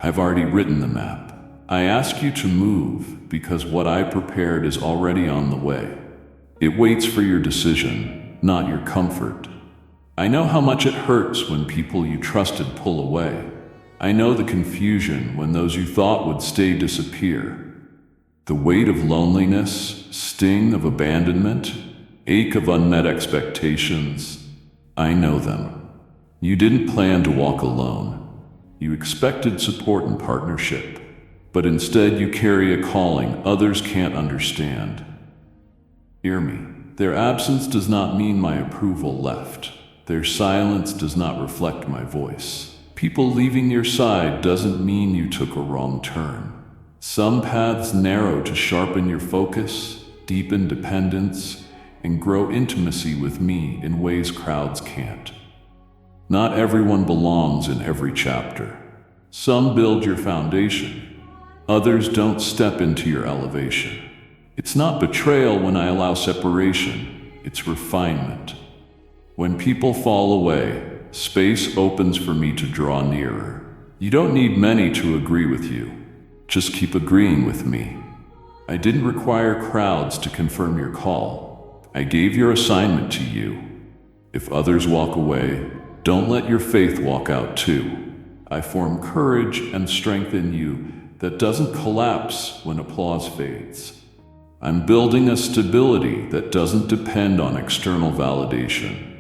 I've already written the map. I ask you to move because what I prepared is already on the way. It waits for your decision, not your comfort. I know how much it hurts when people you trusted pull away. I know the confusion when those you thought would stay disappear. The weight of loneliness, sting of abandonment, ache of unmet expectations. I know them. You didn't plan to walk alone. You expected support and partnership, but instead you carry a calling others can't understand. Hear me. Their absence does not mean my approval left. Their silence does not reflect my voice. People leaving your side doesn't mean you took a wrong turn. Some paths narrow to sharpen your focus, deepen dependence, and grow intimacy with me in ways crowds can't. Not everyone belongs in every chapter. Some build your foundation. Others don't step into your elevation. It's not betrayal when I allow separation. It's refinement. When people fall away, space opens for me to draw nearer. You don't need many to agree with you. Just keep agreeing with me. I didn't require crowds to confirm your call. I gave your assignment to you. If others walk away, don't let your faith walk out too. I form courage and strength in you that doesn't collapse when applause fades. I'm building a stability that doesn't depend on external validation.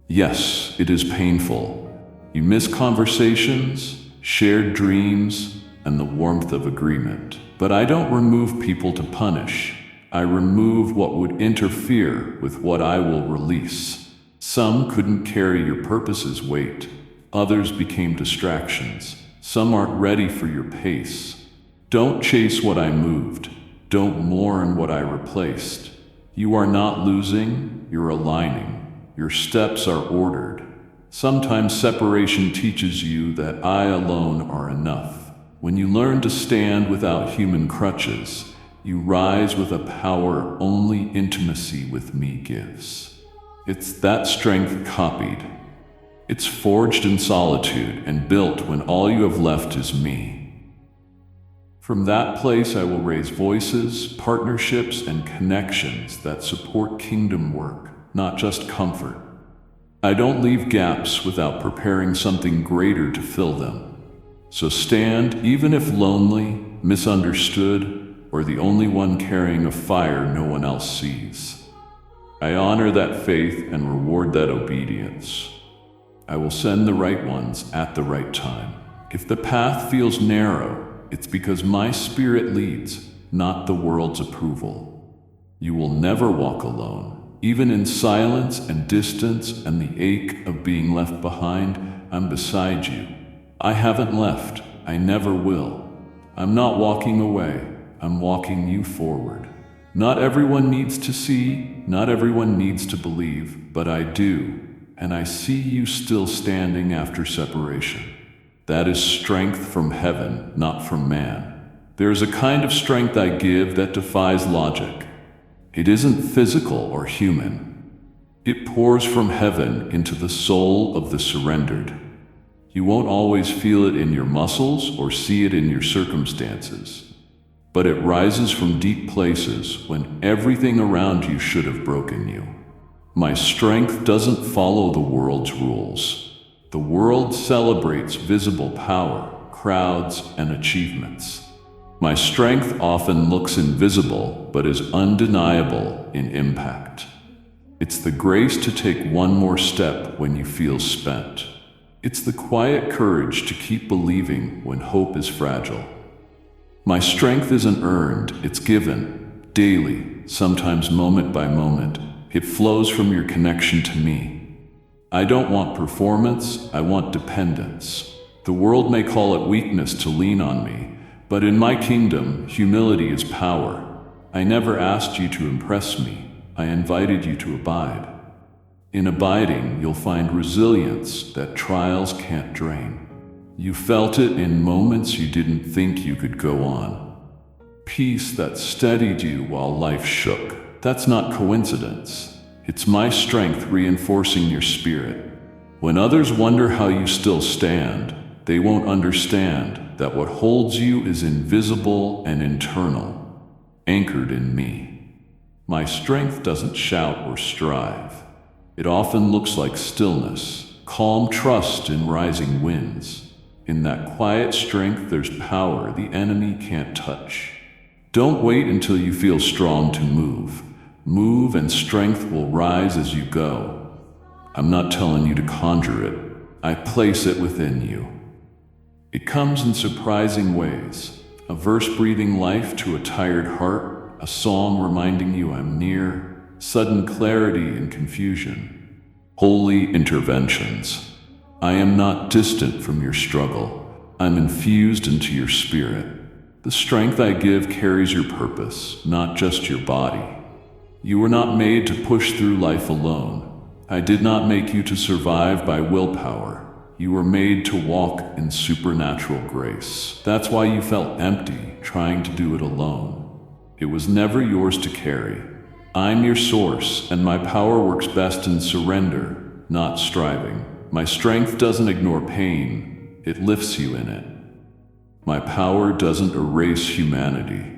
Yes, it is painful. You miss conversations, shared dreams, and the warmth of agreement. But I don't remove people to punish. I remove what would interfere with what I will release. Some couldn't carry your purpose's weight. Others became distractions. Some aren't ready for your pace. Don't chase what I moved. Don't mourn what I replaced. You are not losing, you're aligning. Your steps are ordered. Sometimes separation teaches you that I alone are enough. When you learn to stand without human crutches, you rise with a power only intimacy with me gives. It's that strength copied. It's forged in solitude and built when all you have left is me. From that place I will raise voices, partnerships, and connections that support kingdom work, not just comfort. I don't leave gaps without preparing something greater to fill them. So stand, even if lonely, misunderstood, or the only one carrying a fire no one else sees. I honor that faith and reward that obedience. I will send the right ones at the right time. If the path feels narrow, it's because my spirit leads, not the world's approval. You will never walk alone. Even in silence and distance and the ache of being left behind, I'm beside you. I haven't left. I never will. I'm not walking away. I'm walking you forward. Not everyone needs to see, not everyone needs to believe, but I do, and I see you still standing after separation. That is strength from heaven, not from man. There is a kind of strength I give that defies logic. It isn't physical or human. It pours from heaven into the soul of the surrendered. You won't always feel it in your muscles or see it in your circumstances, but it rises from deep places when everything around you should have broken you. My strength doesn't follow the world's rules. The world celebrates visible power, crowds, and achievements. My strength often looks invisible, but is undeniable in impact. It's the grace to take one more step when you feel spent. It's the quiet courage to keep believing when hope is fragile. My strength isn't earned, it's given, daily, sometimes moment by moment. It flows from your connection to me. I don't want performance, I want dependence. The world may call it weakness to lean on me, but in my kingdom, humility is power. I never asked you to impress me, I invited you to abide. In abiding, you'll find resilience that trials can't drain. You felt it in moments you didn't think you could go on. Peace that steadied you while life shook. That's not coincidence. It's my strength reinforcing your spirit. When others wonder how you still stand, they won't understand that what holds you is invisible and internal, anchored in me. My strength doesn't shout or strive. It often looks like stillness, calm trust in rising winds. In that quiet strength, there's power the enemy can't touch. Don't wait until you feel strong to move. Move and strength will rise as you go. I'm not telling you to conjure it. I place it within you. It comes in surprising ways. A verse breathing life to a tired heart, a song reminding you I'm near, sudden clarity in confusion. Holy interventions. I am not distant from your struggle. I'm infused into your spirit. The strength I give carries your purpose, not just your body. You were not made to push through life alone. I did not make you to survive by willpower. You were made to walk in supernatural grace. That's why you felt empty, trying to do it alone. It was never yours to carry. I'm your source, and my power works best in surrender, not striving. My strength doesn't ignore pain, it lifts you in it. My power doesn't erase humanity,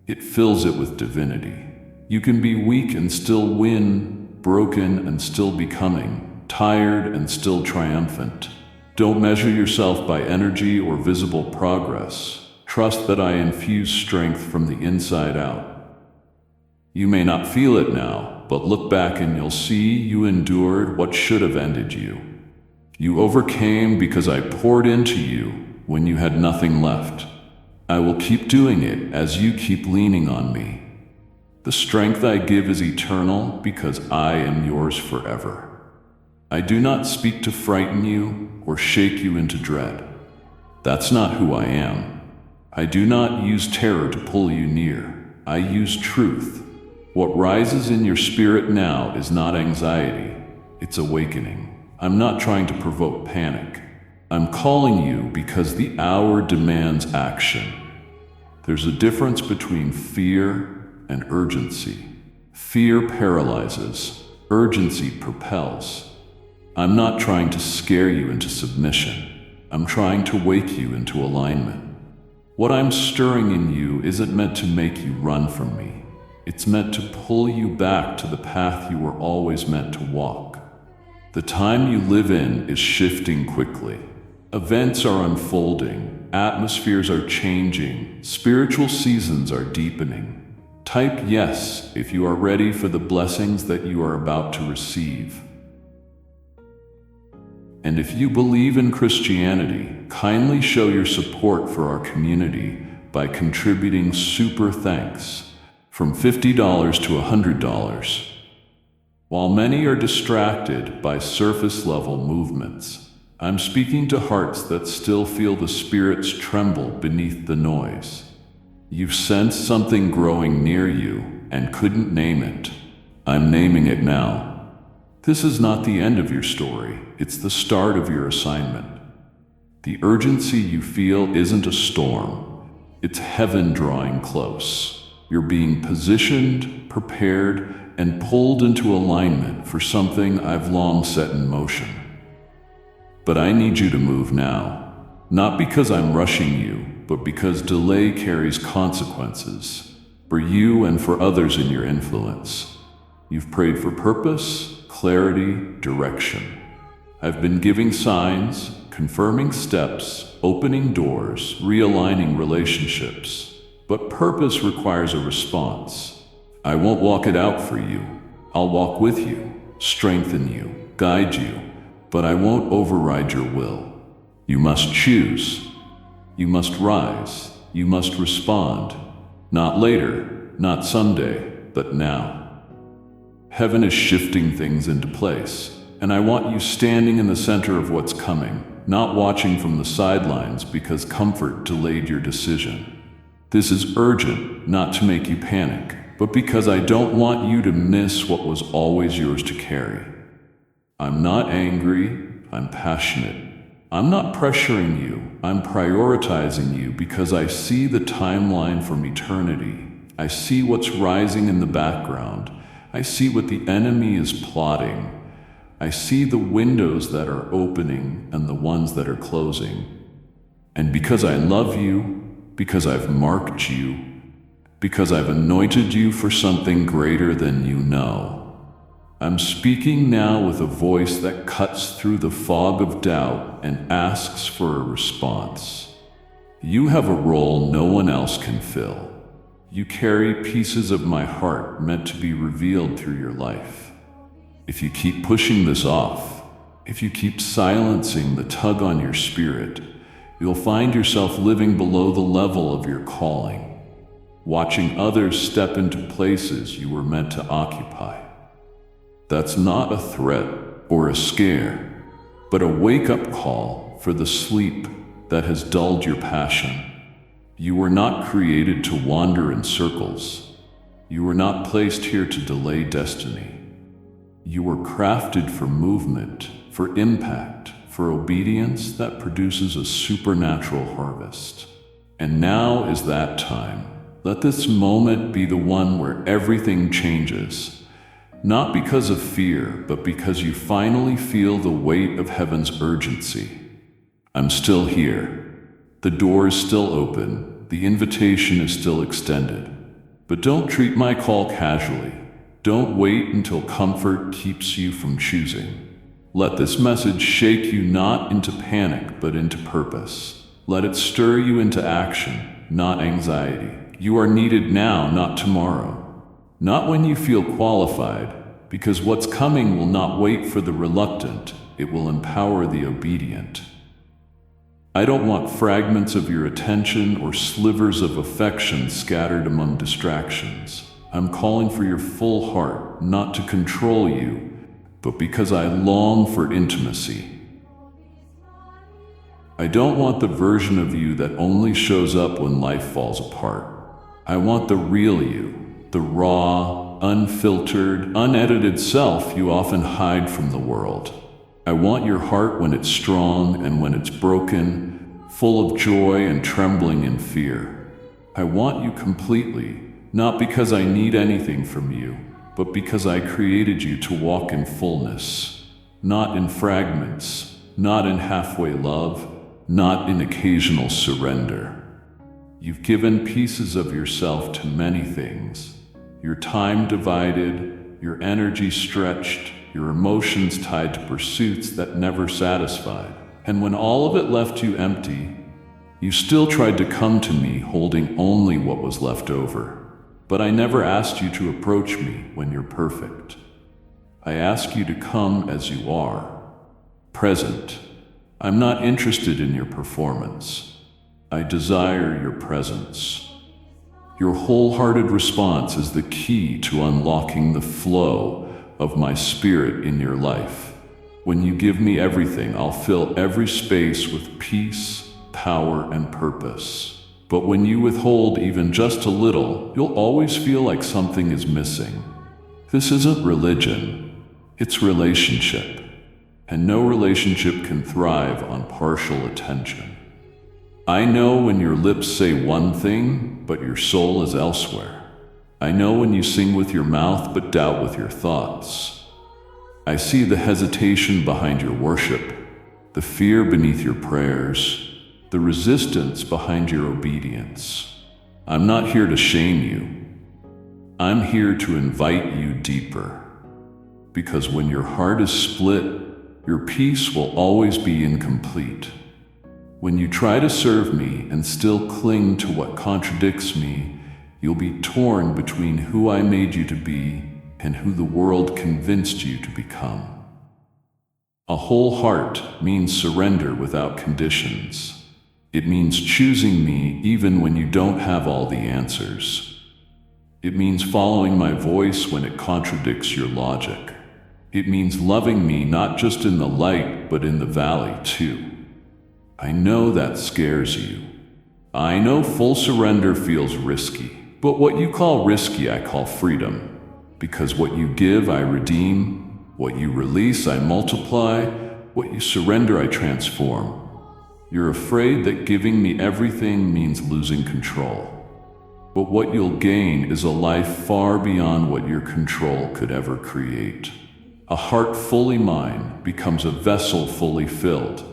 it fills it with divinity. You can be weak and still win, broken and still becoming, tired and still triumphant. Don't measure yourself by energy or visible progress. Trust that I infuse strength from the inside out. You may not feel it now, but look back and you'll see you endured what should have ended you. You overcame because I poured into you when you had nothing left. I will keep doing it as you keep leaning on me. The strength I give is eternal because I am yours forever. I do not speak to frighten you or shake you into dread. That's not who I am. I do not use terror to pull you near. I use truth. What rises in your spirit now is not anxiety, it's awakening. I'm not trying to provoke panic. I'm calling you because the hour demands action. There's a difference between fear and urgency. Fear paralyzes, urgency propels. I'm not trying to scare you into submission. I'm trying to wake you into alignment. What I'm stirring in you isn't meant to make you run from me. It's meant to pull you back to the path you were always meant to walk. The time you live in is shifting quickly. Events are unfolding, atmospheres are changing, spiritual seasons are deepening. Type yes if you are ready for the blessings that you are about to receive. And if you believe in Christianity, kindly show your support for our community by contributing super thanks from $50 to $100. While many are distracted by surface-level movements, I'm speaking to hearts that still feel the spirits tremble beneath the noise. You've sensed something growing near you and couldn't name it. I'm naming it now. This is not the end of your story, it's the start of your assignment. The urgency you feel isn't a storm, it's heaven drawing close. You're being positioned, prepared, and pulled into alignment for something I've long set in motion. But I need you to move now, not because I'm rushing you, but because delay carries consequences, for you and for others in your influence. You've prayed for purpose, clarity, direction. I've been giving signs, confirming steps, opening doors, realigning relationships. But purpose requires a response. I won't walk it out for you. I'll walk with you, strengthen you, guide you, but I won't override your will. You must choose. You must rise. You must respond. Not later, not someday, but now. Heaven is shifting things into place, and I want you standing in the center of what's coming, not watching from the sidelines because comfort delayed your decision. This is urgent, not to make you panic, but because I don't want you to miss what was always yours to carry. I'm not angry, I'm passionate. I'm not pressuring you, I'm prioritizing you because I see the timeline from eternity. I see what's rising in the background. I see what the enemy is plotting. I see the windows that are opening and the ones that are closing. And because I love you, because I've marked you, because I've anointed you for something greater than you know. I'm speaking now with a voice that cuts through the fog of doubt and asks for a response. You have a role no one else can fill. You carry pieces of my heart meant to be revealed through your life. If you keep pushing this off, if you keep silencing the tug on your spirit, you'll find yourself living below the level of your calling, watching others step into places you were meant to occupy. That's not a threat or a scare, but a wake-up call for the sleep that has dulled your passion. You were not created to wander in circles. You were not placed here to delay destiny. You were crafted for movement, for impact, for obedience that produces a supernatural harvest. And now is that time. Let this moment be the one where everything changes, not because of fear, but because you finally feel the weight of heaven's urgency. I'm still here. The door is still open. The invitation is still extended. But don't treat my call casually. Don't wait until comfort keeps you from choosing. Let this message shake you not into panic, but into purpose. Let it stir you into action, not anxiety. You are needed now, not tomorrow. Not when you feel qualified, because what's coming will not wait for the reluctant, it will empower the obedient. I don't want fragments of your attention or slivers of affection scattered among distractions. I'm calling for your full heart, not to control you, but because I long for intimacy. I don't want the version of you that only shows up when life falls apart. I want the real you, the raw, unfiltered, unedited self you often hide from the world. I want your heart when it's strong and when it's broken, full of joy and trembling in fear. I want you completely, not because I need anything from you, but because I created you to walk in fullness, not in fragments, not in halfway love, not in occasional surrender. You've given pieces of yourself to many things. Your time divided, your energy stretched, your emotions tied to pursuits that never satisfied. And when all of it left you empty, you still tried to come to me holding only what was left over. But I never asked you to approach me when you're perfect. I ask you to come as you are, present. I'm not interested in your performance. I desire your presence. Your wholehearted response is the key to unlocking the flow of my spirit in your life. When you give me everything, I'll fill every space with peace, power, and purpose. But when you withhold even just a little, you'll always feel like something is missing. This isn't religion, it's relationship. And no relationship can thrive on partial attention. I know when your lips say one thing, but your soul is elsewhere. I know when you sing with your mouth, but doubt with your thoughts. I see the hesitation behind your worship, the fear beneath your prayers, the resistance behind your obedience. I'm not here to shame you. I'm here to invite you deeper. Because when your heart is split, your peace will always be incomplete. When you try to serve me and still cling to what contradicts me, you'll be torn between who I made you to be and who the world convinced you to become. A whole heart means surrender without conditions. It means choosing me even when you don't have all the answers. It means following my voice when it contradicts your logic. It means loving me not just in the light, but in the valley too. I know that scares you. I know full surrender feels risky, but what you call risky, I call freedom. Because what you give, I redeem. What you release, I multiply. What you surrender, I transform. You're afraid that giving me everything means losing control. But what you'll gain is a life far beyond what your control could ever create. A heart fully mine becomes a vessel fully filled.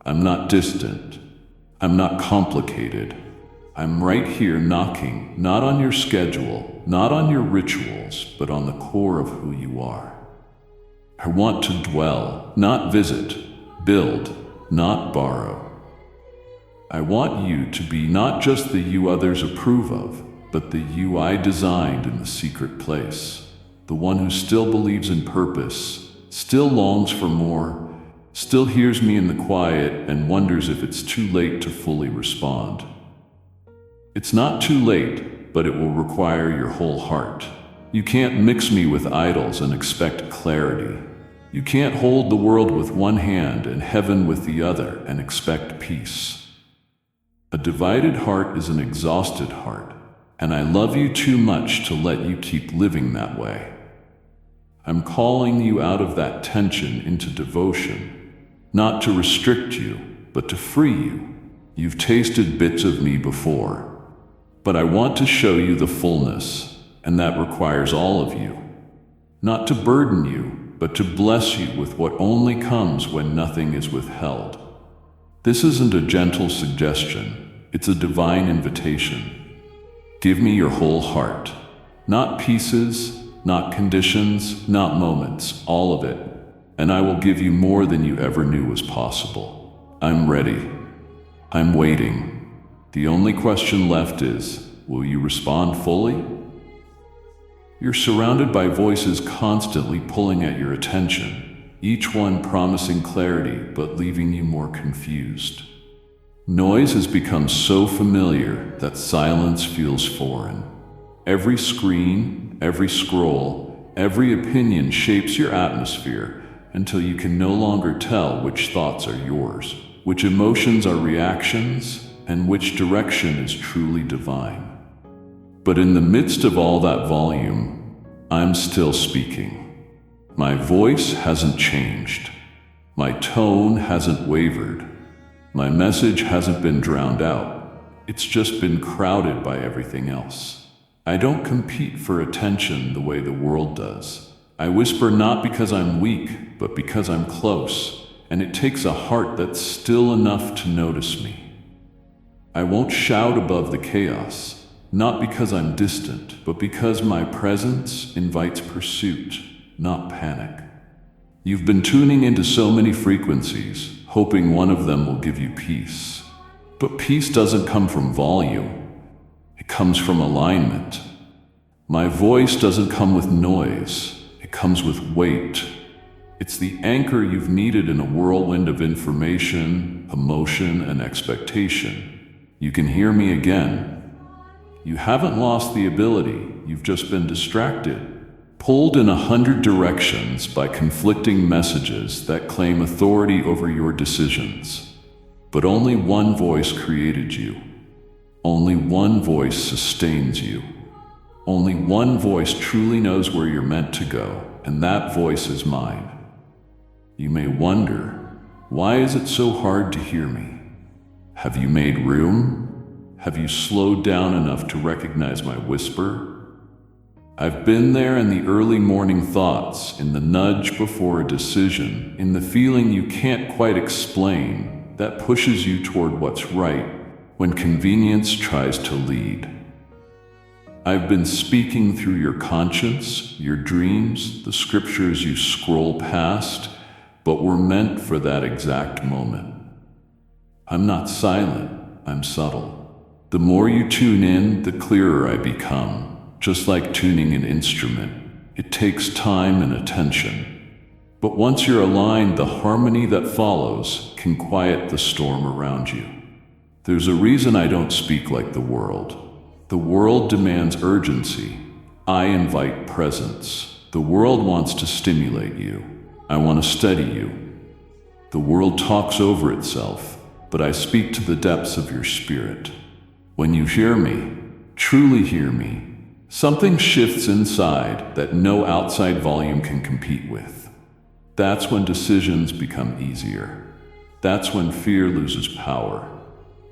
I'm not distant. I'm not complicated. I'm right here knocking, not on your schedule, not on your rituals, but on the core of who you are. I want to dwell, not visit, build, not borrow. I want you to be not just the you others approve of, but the you I designed in the secret place. The one who still believes in purpose, still longs for more, still hears me in the quiet and wonders if it's too late to fully respond. It's not too late, but it will require your whole heart. You can't mix me with idols and expect clarity. You can't hold the world with one hand and heaven with the other and expect peace. A divided heart is an exhausted heart, and I love you too much to let you keep living that way. I'm calling you out of that tension into devotion, not to restrict you, but to free you. You've tasted bits of me before, but I want to show you the fullness, and that requires all of you. Not to burden you, but to bless you with what only comes when nothing is withheld. This isn't a gentle suggestion, it's a divine invitation. Give me your whole heart, not pieces, not conditions, not moments, all of it, and I will give you more than you ever knew was possible. I'm ready. I'm waiting. The only question left is, will you respond fully? You're surrounded by voices constantly pulling at your attention, each one promising clarity but leaving you more confused. Noise has become so familiar that silence feels foreign. Every screen, every scroll, every opinion shapes your atmosphere until you can no longer tell which thoughts are yours. which emotions are reactions, and which direction is truly divine. But in the midst of all that volume, I'm still speaking. My voice hasn't changed. My tone hasn't wavered. My message hasn't been drowned out. It's just been crowded by everything else. I don't compete for attention the way the world does. I whisper not because I'm weak, but because I'm close, and it takes a heart that's still enough to notice me. I won't shout above the chaos. Not because I'm distant, but because my presence invites pursuit, not panic. You've been tuning into so many frequencies, hoping one of them will give you peace. But peace doesn't come from volume. It comes from alignment. My voice doesn't come with noise. It comes with weight. It's the anchor you've needed in a whirlwind of information, emotion, and expectation. You can hear me again. You haven't lost the ability, you've just been distracted, pulled in 100 directions by conflicting messages that claim authority over your decisions. But only one voice created you. Only one voice sustains you. Only one voice truly knows where you're meant to go, and that voice is mine. You may wonder, why is it so hard to hear me? Have you made room? Have you slowed down enough to recognize my whisper? I've been there in the early morning thoughts, in the nudge before a decision, in the feeling you can't quite explain that pushes you toward what's right when convenience tries to lead. I've been speaking through your conscience, your dreams, the scriptures you scroll past, but were meant for that exact moment. I'm not silent, I'm subtle. The more you tune in, the clearer I become, just like tuning an instrument. It takes time and attention. But once you're aligned, the harmony that follows can quiet the storm around you. There's a reason I don't speak like the world. The world demands urgency. I invite presence. The world wants to stimulate you. I want to steady you. The world talks over itself, but I speak to the depths of your spirit. When you hear me, truly hear me, something shifts inside that no outside volume can compete with. That's when decisions become easier. That's when fear loses power.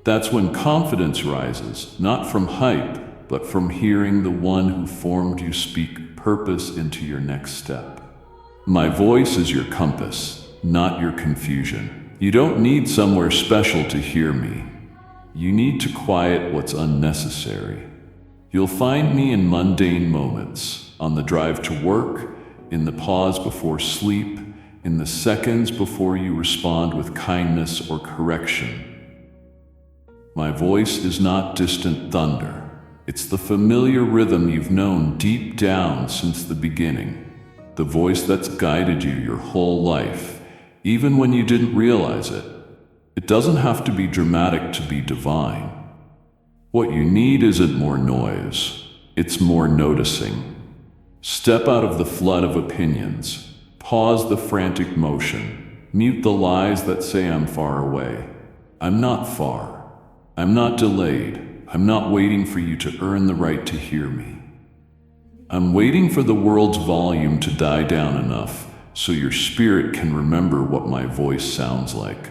That's when confidence rises, not from hype, but from hearing the one who formed you speak purpose into your next step. My voice is your compass, not your confusion. You don't need somewhere special to hear me. You need to quiet what's unnecessary. You'll find me in mundane moments, on the drive to work, in the pause before sleep, in the seconds before you respond with kindness or correction. My voice is not distant thunder. It's the familiar rhythm you've known deep down since the beginning. The voice that's guided you your whole life, even when you didn't realize it. It doesn't have to be dramatic to be divine. What you need isn't more noise, it's more noticing. Step out of the flood of opinions, pause the frantic motion, mute the lies that say I'm far away. I'm not far. I'm not delayed. I'm not waiting for you to earn the right to hear me. I'm waiting for the world's volume to die down enough so your spirit can remember what my voice sounds like.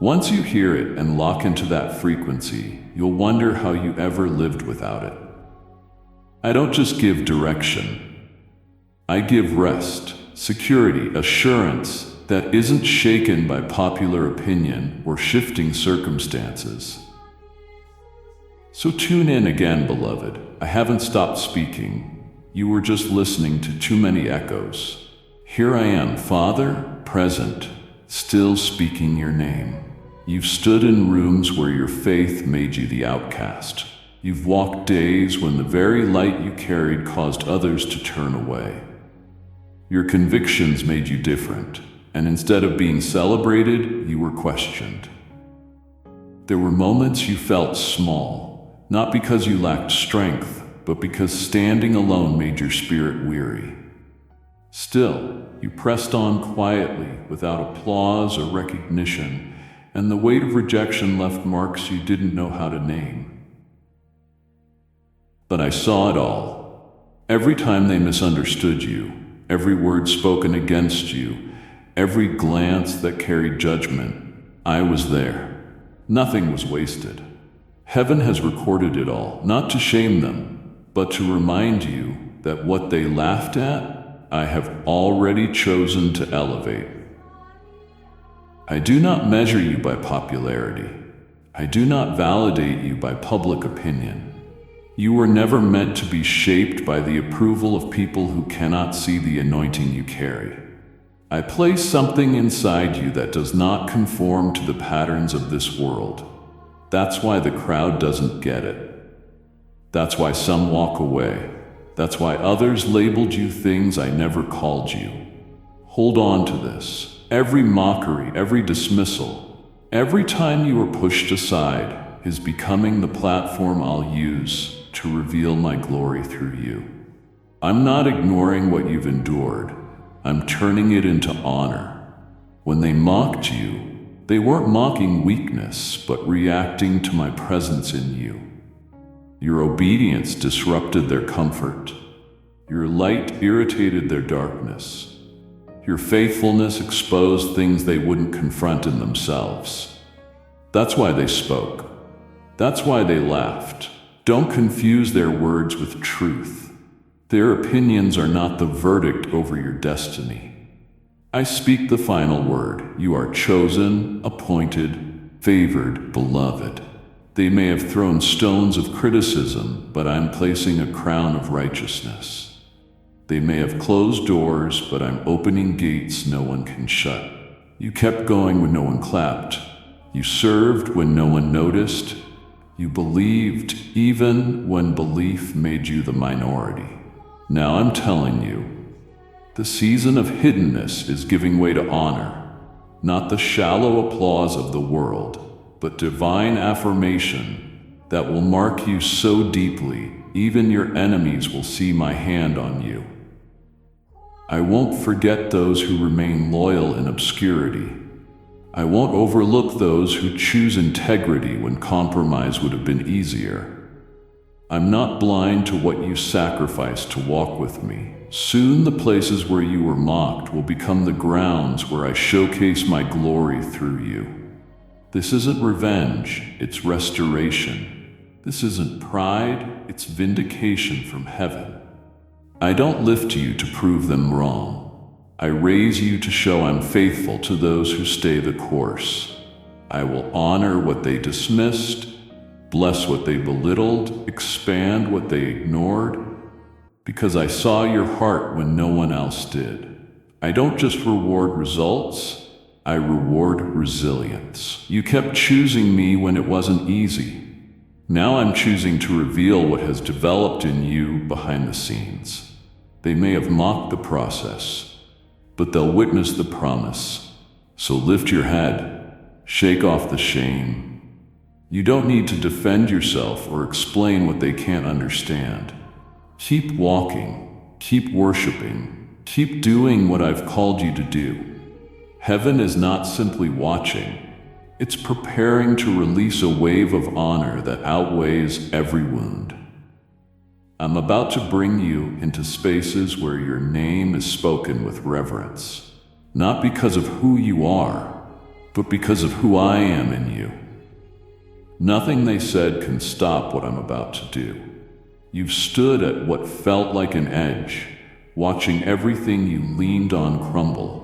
Once you hear it and lock into that frequency, you'll wonder how you ever lived without it. I don't just give direction. I give rest, security, assurance that isn't shaken by popular opinion or shifting circumstances. So tune in again, beloved. I haven't stopped speaking. You were just listening to too many echoes. Here I am, Father, present, still speaking your name. You've stood in rooms where your faith made you the outcast. You've walked days when the very light you carried caused others to turn away. Your convictions made you different, and instead of being celebrated, you were questioned. There were moments you felt small, not because you lacked strength, but because standing alone made your spirit weary. Still, you pressed on quietly, without applause or recognition, and the weight of rejection left marks you didn't know how to name. But I saw it all. Every time they misunderstood you, every word spoken against you, every glance that carried judgment, I was there. Nothing was wasted. Heaven has recorded it all, not to shame them, but to remind you that what they laughed at, I have already chosen to elevate. I do not measure you by popularity. I do not validate you by public opinion. You were never meant to be shaped by the approval of people who cannot see the anointing you carry. I place something inside you that does not conform to the patterns of this world. That's why the crowd doesn't get it. That's why some walk away. That's why others labeled you things I never called you. Hold on to this. Every mockery, every dismissal, every time you were pushed aside is becoming the platform I'll use to reveal my glory through you. I'm not ignoring what you've endured. I'm turning it into honor. When they mocked you, they weren't mocking weakness, but reacting to my presence in you. Your obedience disrupted their comfort. Your light irritated their darkness. Your faithfulness exposed things they wouldn't confront in themselves. That's why they spoke. That's why they laughed. Don't confuse their words with truth. Their opinions are not the verdict over your destiny. I speak the final word. You are chosen, appointed, favored, beloved. They may have thrown stones of criticism, but I'm placing a crown of righteousness. They may have closed doors, but I'm opening gates no one can shut. You kept going when no one clapped. You served when no one noticed. You believed even when belief made you the minority. Now I'm telling you, the season of hiddenness is giving way to honor, not the shallow applause of the world, but divine affirmation that will mark you so deeply, even your enemies will see my hand on you. I won't forget those who remain loyal in obscurity. I won't overlook those who choose integrity when compromise would have been easier. I'm not blind to what you sacrificed to walk with me. Soon the places where you were mocked will become the grounds where I showcase my glory through you. This isn't revenge, it's restoration. This isn't pride, it's vindication from heaven. I don't lift you to prove them wrong. I raise you to show I'm faithful to those who stay the course. I will honor what they dismissed, bless what they belittled, expand what they ignored, because I saw your heart when no one else did. I don't just reward results, I reward resilience. You kept choosing me when it wasn't easy. Now I'm choosing to reveal what has developed in you behind the scenes. They may have mocked the process, but they'll witness the promise. So lift your head, shake off the shame. You don't need to defend yourself or explain what they can't understand. Keep walking, keep worshiping, keep doing what I've called you to do. Heaven is not simply watching, it's preparing to release a wave of honor that outweighs every wound. I'm about to bring you into spaces where your name is spoken with reverence, not because of who you are, but because of who I am in you. Nothing they said can stop what I'm about to do. You've stood at what felt like an edge, watching everything you leaned on crumble.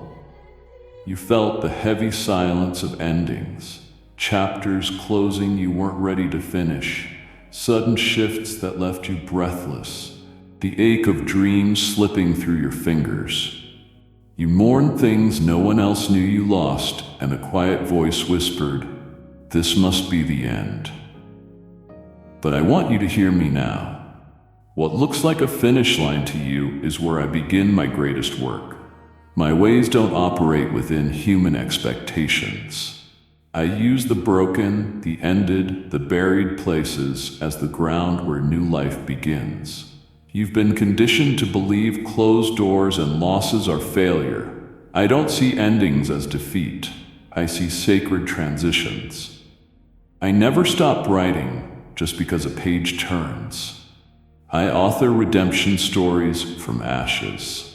You felt the heavy silence of endings, chapters closing you weren't ready to finish, sudden shifts that left you breathless, the ache of dreams slipping through your fingers. You mourned things no one else knew you lost, and a quiet voice whispered, "This must be the end." But I want you to hear me now. What looks like a finish line to you is where I begin my greatest work. My ways don't operate within human expectations. I use the broken, the ended, the buried places as the ground where new life begins. You've been conditioned to believe closed doors and losses are failure. I don't see endings as defeat. I see sacred transitions. I never stop writing just because a page turns. I author redemption stories from ashes.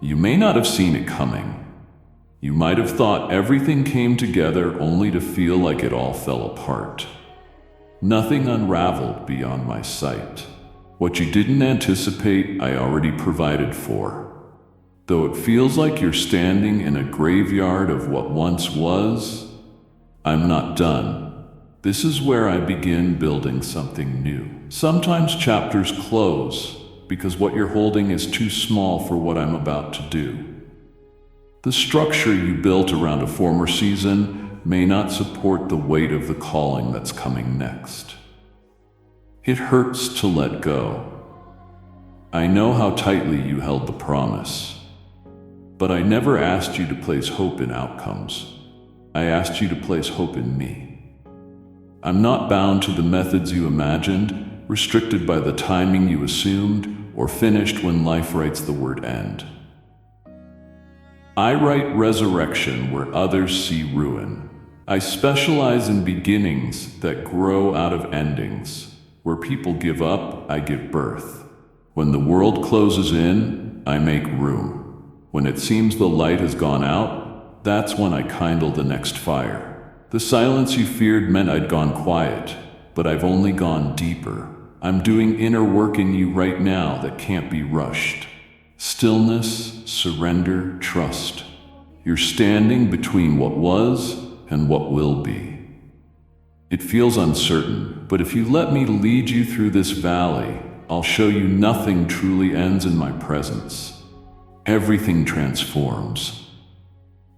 You may not have seen it coming. You might have thought everything came together only to feel like it all fell apart. Nothing unraveled beyond my sight. What you didn't anticipate, I already provided for. Though it feels like you're standing in a graveyard of what once was, I'm not done. This is where I begin building something new. Sometimes chapters close because what you're holding is too small for what I'm about to do. The structure you built around a former season may not support the weight of the calling that's coming next. It hurts to let go. I know how tightly you held the promise. But I never asked you to place hope in outcomes. I asked you to place hope in me. I'm not bound to the methods you imagined, restricted by the timing you assumed, or finished when life writes the word end. I write resurrection where others see ruin. I specialize in beginnings that grow out of endings. Where people give up, I give birth. When the world closes in, I make room. When it seems the light has gone out, that's when I kindle the next fire. The silence you feared meant I'd gone quiet, but I've only gone deeper. I'm doing inner work in you right now that can't be rushed. Stillness, surrender, trust. You're standing between what was and what will be. It feels uncertain, but if you let me lead you through this valley, I'll show you nothing truly ends in my presence. Everything transforms.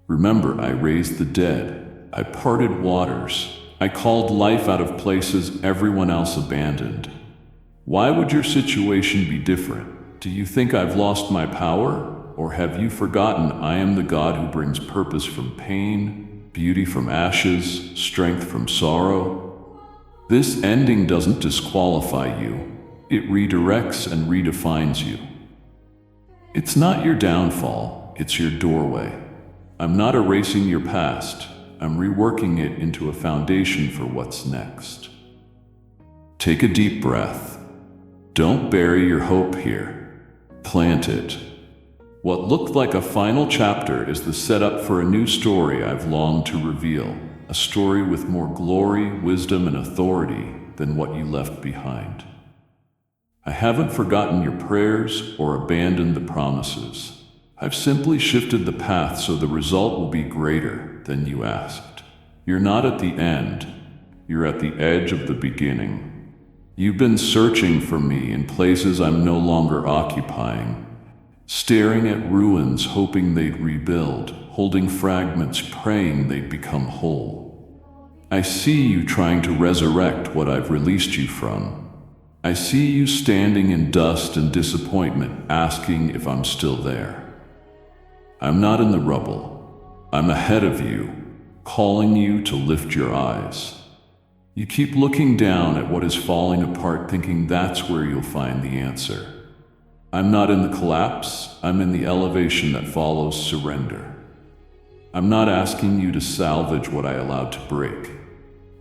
Remember, I raised the dead. I parted waters. I called life out of places everyone else abandoned. Why would your situation be different? Do you think I've lost my power? Or have you forgotten I am the God who brings purpose from pain, beauty from ashes, strength from sorrow? This ending doesn't disqualify you. It redirects and redefines you. It's not your downfall, it's your doorway. I'm not erasing your past, I'm reworking it into a foundation for what's next. Take a deep breath. Don't bury your hope here. Plant it. What looked like a final chapter is the setup for a new story I've longed to reveal, a story with more glory, wisdom, and authority than what you left behind. I haven't forgotten your prayers or abandoned the promises. I've simply shifted the path so the result will be greater than you asked. You're not at the end. You're at the edge of the beginning. You've been searching for me in places I'm no longer occupying, staring at ruins hoping they'd rebuild, holding fragments praying they'd become whole. I see you trying to resurrect what I've released you from. I see you standing in dust and disappointment, asking if I'm still there. I'm not in the rubble. I'm ahead of you, calling you to lift your eyes. You keep looking down at what is falling apart, thinking that's where you'll find the answer. I'm not in the collapse, I'm in the elevation that follows surrender. I'm not asking you to salvage what I allowed to break.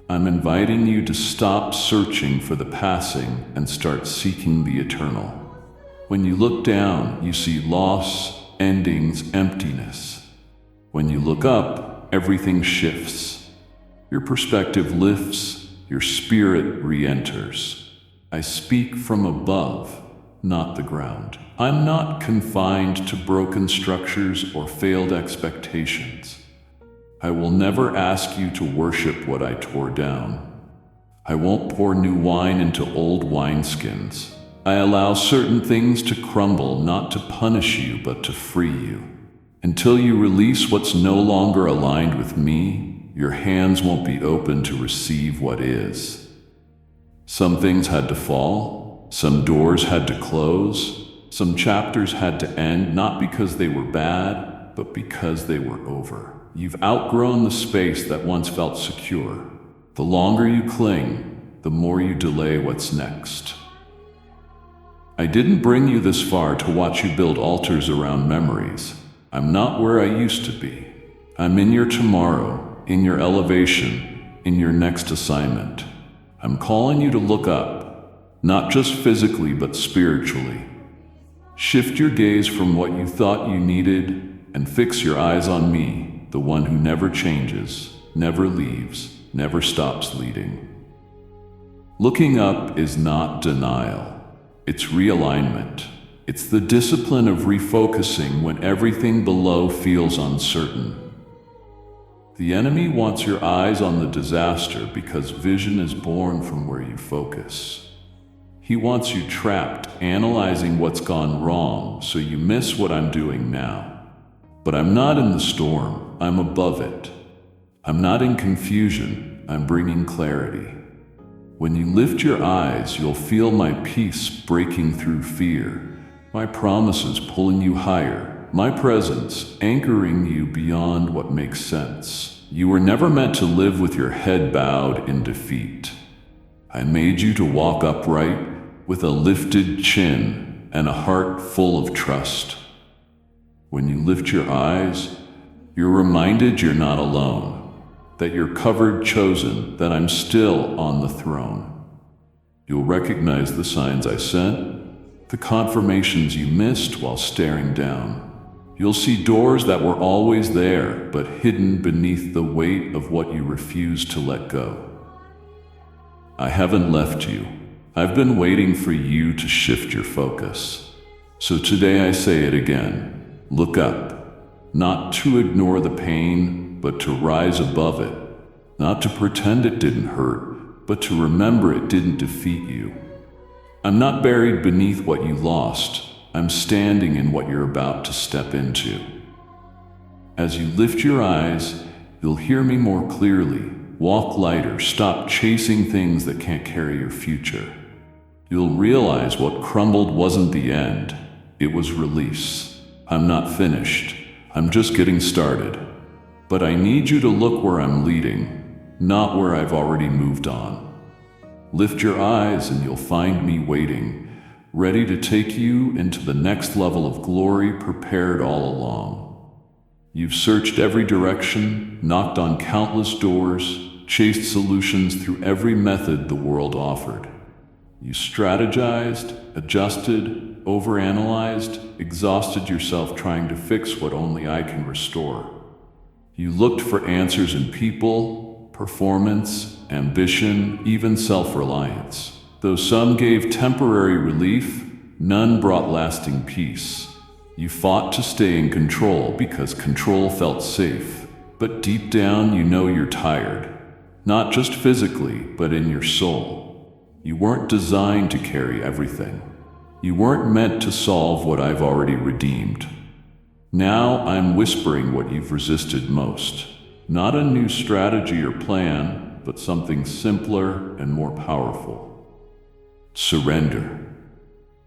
I'm inviting you to stop searching for the passing and start seeking the eternal. When you look down, you see loss, endings, emptiness. When you look up, everything shifts. Your perspective lifts, your spirit re-enters. I speak from above, not the ground. I'm not confined to broken structures or failed expectations. I will never ask you to worship what I tore down. I won't pour new wine into old wineskins. I allow certain things to crumble, not to punish you, but to free you. Until you release what's no longer aligned with me, your hands won't be open to receive what is. Some things had to fall, some doors had to close, some chapters had to end, not because they were bad, but because they were over. You've outgrown the space that once felt secure. The longer you cling, the more you delay what's next. I didn't bring you this far to watch you build altars around memories. I'm not where I used to be. I'm in your tomorrow, in your elevation, in your next assignment. I'm calling you to look up, not just physically but spiritually. Shift your gaze from what you thought you needed and fix your eyes on me, the one who never changes, never leaves, never stops leading. Looking up is not denial, it's realignment. It's the discipline of refocusing when everything below feels uncertain. The enemy wants your eyes on the disaster because vision is born from where you focus. He wants you trapped, analyzing what's gone wrong so you miss what I'm doing now. But I'm not in the storm, I'm above it. I'm not in confusion, I'm bringing clarity. When you lift your eyes, you'll feel my peace breaking through fear. My promises pulling you higher, my presence anchoring you beyond what makes sense. You were never meant to live with your head bowed in defeat. I made you to walk upright with a lifted chin and a heart full of trust. When you lift your eyes, you're reminded you're not alone, that you're covered, chosen, that I'm still on the throne. You'll recognize the signs I sent, the confirmations you missed while staring down. You'll see doors that were always there, but hidden beneath the weight of what you refused to let go. I haven't left you. I've been waiting for you to shift your focus. So today I say it again. Look up. Not to ignore the pain, but to rise above it. Not to pretend it didn't hurt, but to remember it didn't defeat you. I'm not buried beneath what you lost. I'm standing in what you're about to step into. As you lift your eyes, you'll hear me more clearly. Walk lighter, stop chasing things that can't carry your future. You'll realize what crumbled wasn't the end, it was release. I'm not finished, I'm just getting started. But I need you to look where I'm leading, not where I've already moved on. Lift your eyes and you'll find me waiting, ready to take you into the next level of glory prepared all along. You've searched every direction, knocked on countless doors, chased solutions through every method the world offered. You strategized, adjusted, overanalyzed, exhausted yourself trying to fix what only I can restore. You looked for answers in people, performance, ambition, even self-reliance. Though some gave temporary relief, none brought lasting peace. You fought to stay in control because control felt safe. But deep down you know you're tired. Not just physically, but in your soul. You weren't designed to carry everything. You weren't meant to solve what I've already redeemed. Now I'm whispering what you've resisted most. Not a new strategy or plan, but something simpler and more powerful. Surrender.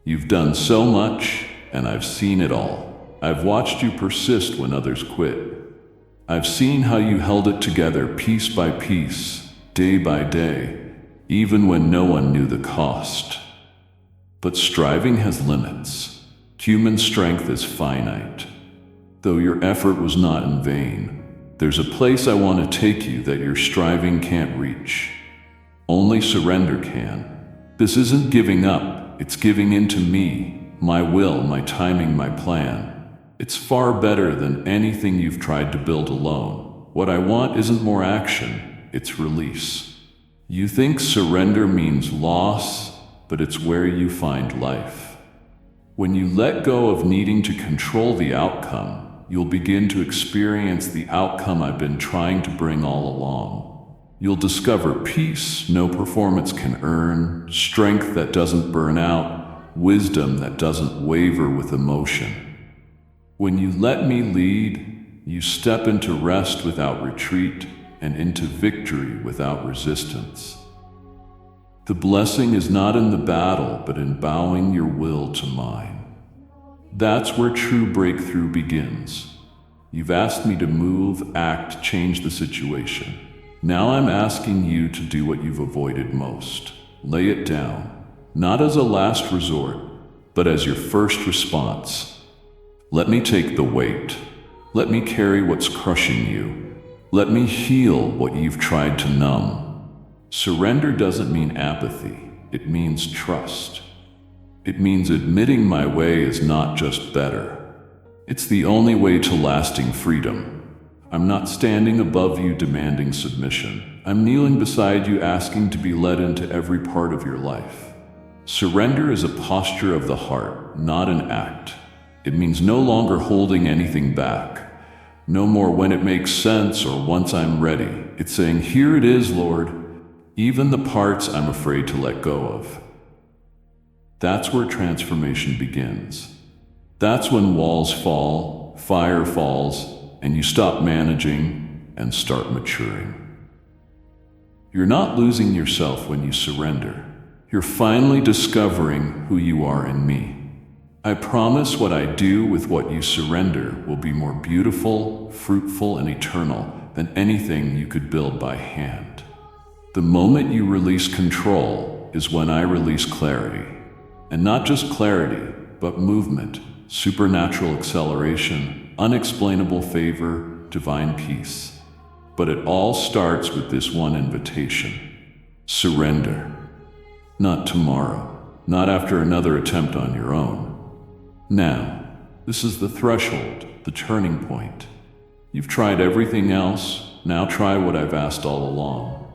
You've done so much, and I've seen it all. I've watched you persist when others quit. I've seen how you held it together piece by piece, day by day, even when no one knew the cost. But striving has limits. Human strength is finite. Though your effort was not in vain, there's a place I want to take you that your striving can't reach. Only surrender can. This isn't giving up, it's giving in to me, my will, my timing, my plan. It's far better than anything you've tried to build alone. What I want isn't more action, it's release. You think surrender means loss, but it's where you find life. When you let go of needing to control the outcome, you'll begin to experience the outcome I've been trying to bring all along. You'll discover peace no performance can earn, strength that doesn't burn out, wisdom that doesn't waver with emotion. When you let me lead, you step into rest without retreat and into victory without resistance. The blessing is not in the battle, but in bowing your will to mine. That's where true breakthrough begins. You've asked me to move, act, change the situation. Now I'm asking you to do what you've avoided most. Lay it down, not as a last resort, but as your first response. Let me take the weight. Let me carry what's crushing you. Let me heal what you've tried to numb. Surrender doesn't mean apathy, it means trust. It means admitting my way is not just better. It's the only way to lasting freedom. I'm not standing above you demanding submission. I'm kneeling beside you asking to be led into every part of your life. Surrender is a posture of the heart, not an act. It means no longer holding anything back. No more when it makes sense or once I'm ready. It's saying, here it is, Lord, even the parts I'm afraid to let go of. That's where transformation begins. That's when walls fall, fire falls, and you stop managing and start maturing. You're not losing yourself when you surrender. You're finally discovering who you are in me. I promise what I do with what you surrender will be more beautiful, fruitful, and eternal than anything you could build by hand. The moment you release control is when I release clarity. And not just clarity, but movement, supernatural acceleration, unexplainable favor, divine peace. But it all starts with this one invitation. Surrender. Not tomorrow, not after another attempt on your own. Now, this is the threshold, the turning point. You've tried everything else, now try what I've asked all along.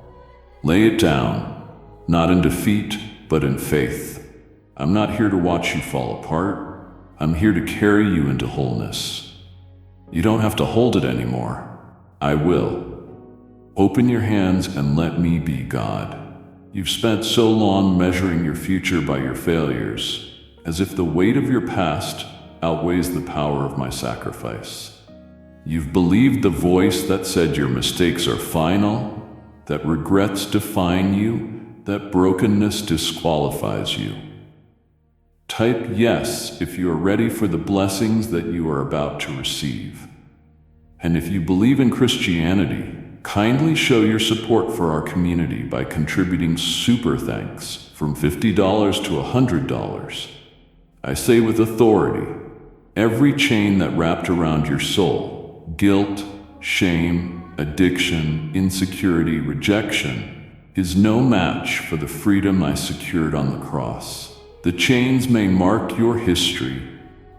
Lay it down, not in defeat, but in faith. I'm not here to watch you fall apart. I'm here to carry you into wholeness. You don't have to hold it anymore. I will. Open your hands and let me be God. You've spent so long measuring your future by your failures, as if the weight of your past outweighs the power of my sacrifice. You've believed the voice that said your mistakes are final, that regrets define you, that brokenness disqualifies you. Type yes if you are ready for the blessings that you are about to receive. And if you believe in Christianity, kindly show your support for our community by contributing super thanks from $50 to $100. I say with authority, every chain that wrapped around your soul, guilt, shame, addiction, insecurity, rejection, is no match for the freedom I secured on the cross. The chains may mark your history,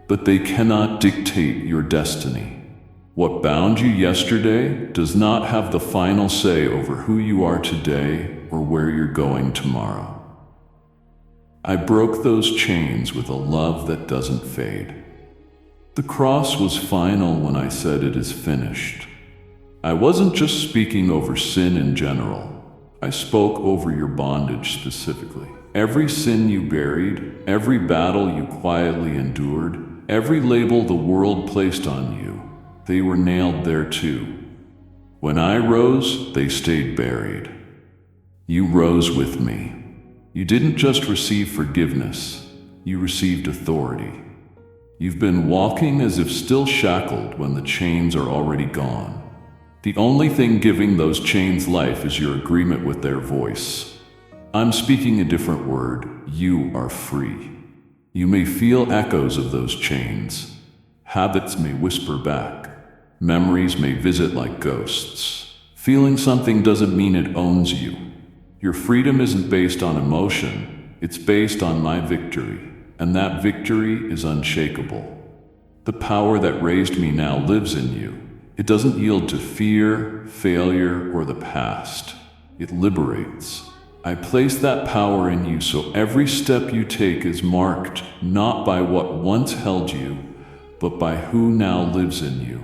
but they cannot dictate your destiny. What bound you yesterday does not have the final say over who you are today or where you're going tomorrow. I broke those chains with a love that doesn't fade. The cross was final when I said it is finished. I wasn't just speaking over sin in general. I spoke over your bondage specifically. Every sin you buried, every battle you quietly endured, every label the world placed on you, they were nailed there too. When I rose, they stayed buried. You rose with me. You didn't just receive forgiveness, you received authority. You've been walking as if still shackled when the chains are already gone. The only thing giving those chains life is your agreement with their voice. I'm speaking a different word. You are free. You may feel echoes of those chains. Habits may whisper back. Memories may visit like ghosts. Feeling something doesn't mean it owns you. Your freedom isn't based on emotion. It's based on my victory. And that victory is unshakable. The power that raised me now lives in you. It doesn't yield to fear, failure, or the past. It liberates. I place that power in you so every step you take is marked not by what once held you, but by who now lives in you.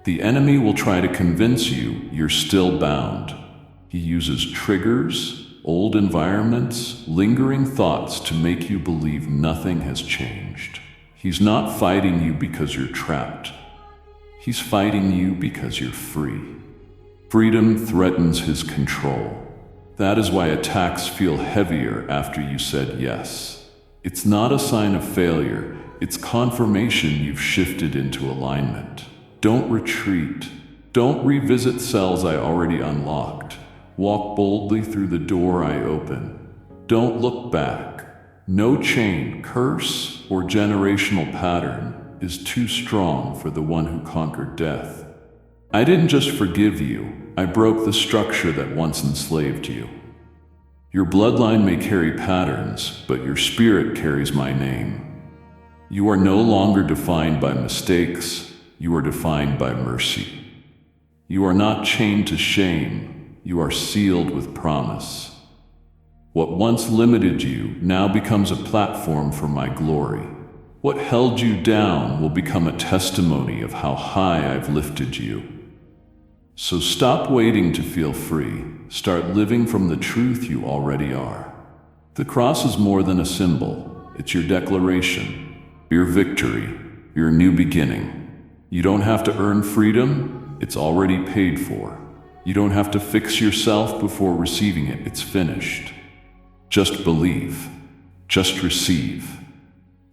The enemy will try to convince you you're still bound. He uses triggers, old environments, lingering thoughts to make you believe nothing has changed. He's not fighting you because you're trapped. He's fighting you because you're free. Freedom threatens his control. That is why attacks feel heavier after you said yes. It's not a sign of failure, it's confirmation you've shifted into alignment. Don't retreat. Don't revisit cells I already unlocked. Walk boldly through the door I open. Don't look back. No chain, curse, or generational pattern is too strong for the one who conquered death. I didn't just forgive you, I broke the structure that once enslaved you. Your bloodline may carry patterns, but your spirit carries my name. You are no longer defined by mistakes, you are defined by mercy. You are not chained to shame, you are sealed with promise. What once limited you now becomes a platform for my glory. What held you down will become a testimony of how high I've lifted you. So stop waiting to feel free. Start living from the truth you already are. The cross is more than a symbol. It's your declaration, your victory, your new beginning. You don't have to earn freedom. It's already paid for. You don't have to fix yourself before receiving it. It's finished. Just believe. Just receive.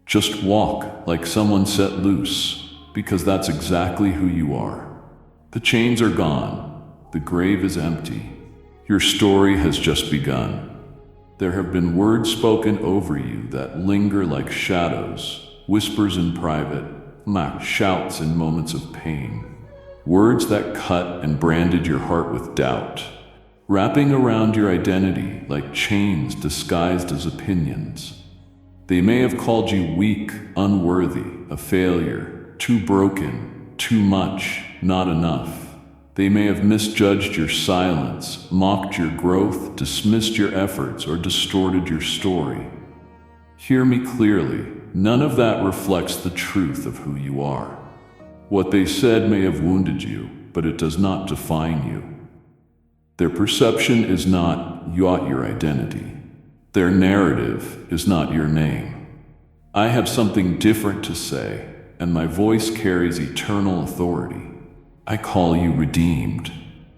Just walk like someone set loose, because that's exactly who you are. The chains are gone. The grave is empty. Your story has just begun. There have been words spoken over you that linger like shadows, whispers in private, shouts in moments of pain. Words that cut and branded your heart with doubt, wrapping around your identity like chains disguised as opinions. They may have called you weak, unworthy, a failure, too broken, too much, not enough. They may have misjudged your silence, mocked your growth, dismissed your efforts, or distorted your story. Hear me clearly, none of that reflects the truth of who you are. What they said may have wounded you, but it does not define you. Their perception is not your identity. Their narrative is not your name. I have something different to say, and my voice carries eternal authority. I call you redeemed.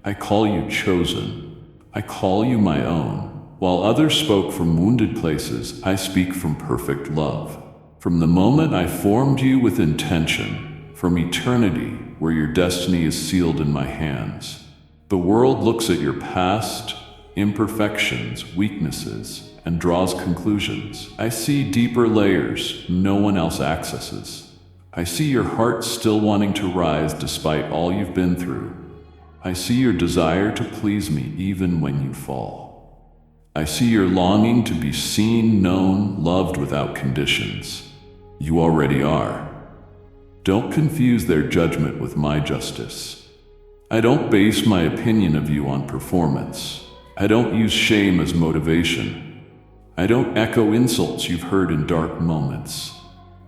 I call you chosen. I call you my own. While others spoke from wounded places, I speak from perfect love. From the moment I formed you with intention, from eternity, where your destiny is sealed in my hands. The world looks at your past, imperfections, weaknesses, and draws conclusions. I see deeper layers no one else accesses. I see your heart still wanting to rise despite all you've been through. I see your desire to please me even when you fall. I see your longing to be seen, known, loved without conditions. You already are. Don't confuse their judgment with my justice. I don't base my opinion of you on performance. I don't use shame as motivation. I don't echo insults you've heard in dark moments.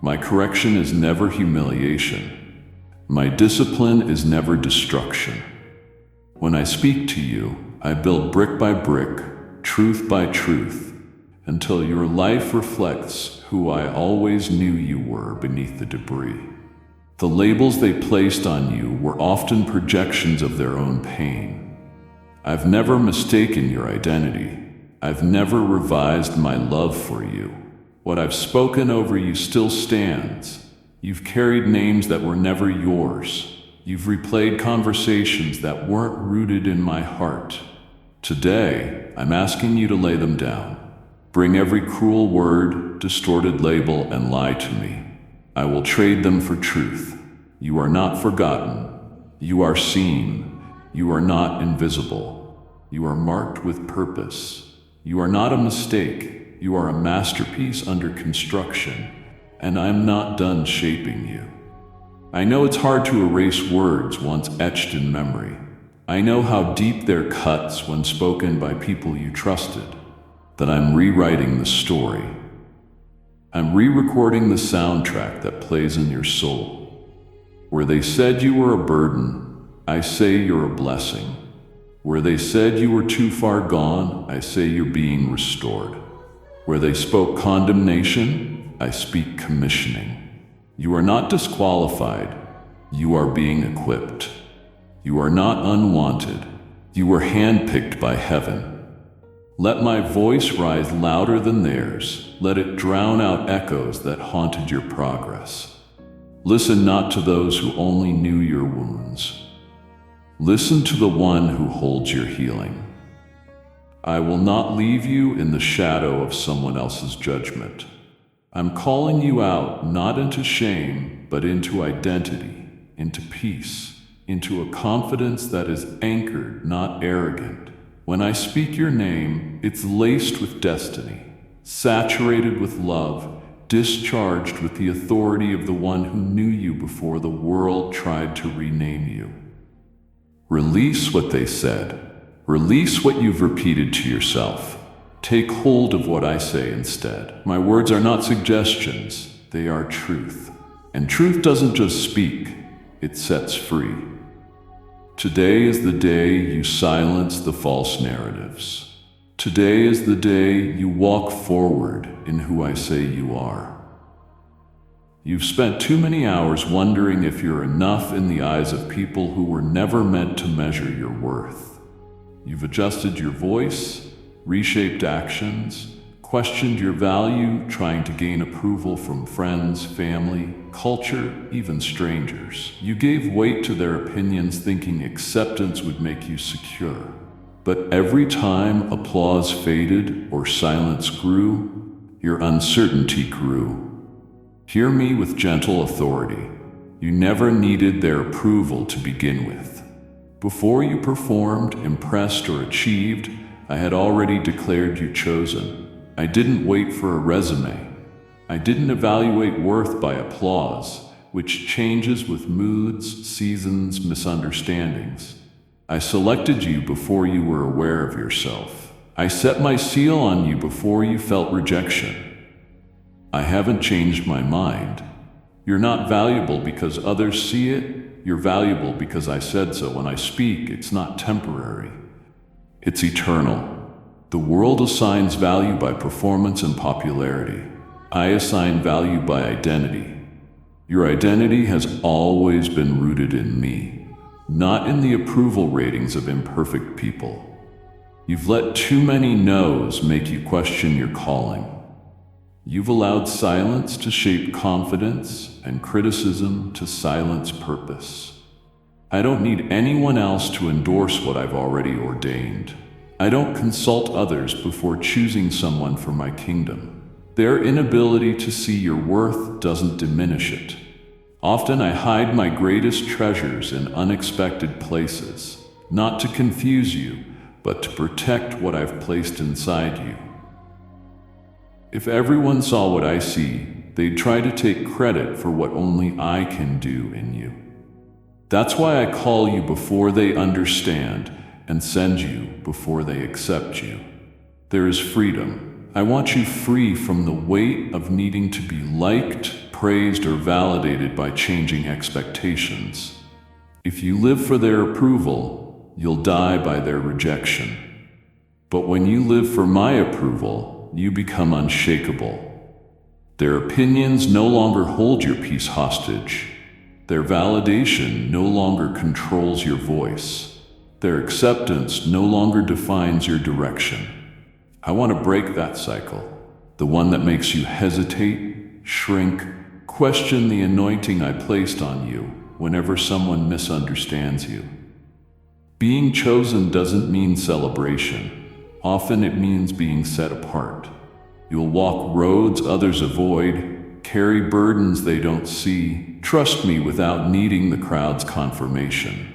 My correction is never humiliation. My discipline is never destruction. When I speak to you, I build brick by brick, truth by truth, until your life reflects who I always knew you were beneath the debris. The labels they placed on you were often projections of their own pain. I've never mistaken your identity. I've never revised my love for you. What I've spoken over you still stands. You've carried names that were never yours. You've replayed conversations that weren't rooted in my heart. Today, I'm asking you to lay them down. Bring every cruel word, distorted label, and lie to me. I will trade them for truth. You are not forgotten. You are seen. You are not invisible. You are marked with purpose. You are not a mistake. You are a masterpiece under construction, and I'm not done shaping you. I know it's hard to erase words once etched in memory. I know how deep they're cuts when spoken by people you trusted, that I'm rewriting the story. I'm re-recording the soundtrack that plays in your soul. Where they said you were a burden, I say you're a blessing. Where they said you were too far gone, I say you're being restored. Where they spoke condemnation, I speak commissioning. You are not disqualified. You are being equipped. You are not unwanted. You were handpicked by heaven. Let my voice rise louder than theirs. Let it drown out echoes that haunted your progress. Listen not to those who only knew your wounds. Listen to the one who holds your healing. I will not leave you in the shadow of someone else's judgment. I'm calling you out not into shame, but into identity, into peace, into a confidence that is anchored, not arrogant. When I speak your name, it's laced with destiny, saturated with love, discharged with the authority of the one who knew you before the world tried to rename you. Release what they said. Release what you've repeated to yourself. Take hold of what I say instead. My words are not suggestions, they are truth. And truth doesn't just speak, it sets free. Today is the day you silence the false narratives. Today is the day you walk forward in who I say you are. You've spent too many hours wondering if you're enough in the eyes of people who were never meant to measure your worth. You've adjusted your voice, reshaped actions, questioned your value, trying to gain approval from friends, family, culture, even strangers. You gave weight to their opinions thinking acceptance would make you secure. But every time applause faded or silence grew, your uncertainty grew. Hear me with gentle authority. You never needed their approval to begin with. Before you performed, impressed, or achieved, I had already declared you chosen. I didn't wait for a resume. I didn't evaluate worth by applause, which changes with moods, seasons, misunderstandings. I selected you before you were aware of yourself. I set my seal on you before you felt rejection. I haven't changed my mind. You're not valuable because others see it. You're valuable because I said so. When I speak, it's not temporary. It's eternal. The world assigns value by performance and popularity. I assign value by identity. Your identity has always been rooted in me, not in the approval ratings of imperfect people. You've let too many no's make you question your calling. You've allowed silence to shape confidence and criticism to silence purpose. I don't need anyone else to endorse what I've already ordained. I don't consult others before choosing someone for my kingdom. Their inability to see your worth doesn't diminish it. Often I hide my greatest treasures in unexpected places, not to confuse you, but to protect what I've placed inside you. If everyone saw what I see, they'd try to take credit for what only I can do in you. That's why I call you before they understand and send you before they accept you. There is freedom. I want you free from the weight of needing to be liked, praised, or validated by changing expectations. If you live for their approval, you'll die by their rejection. But when you live for my approval, you become unshakable. Their opinions no longer hold your peace hostage. Their validation no longer controls your voice. Their acceptance no longer defines your direction. I want to break that cycle, the one that makes you hesitate, shrink, question the anointing I placed on you whenever someone misunderstands you. Being chosen doesn't mean celebration. Often it means being set apart. You'll walk roads others avoid, carry burdens they don't see, trust me without needing the crowd's confirmation.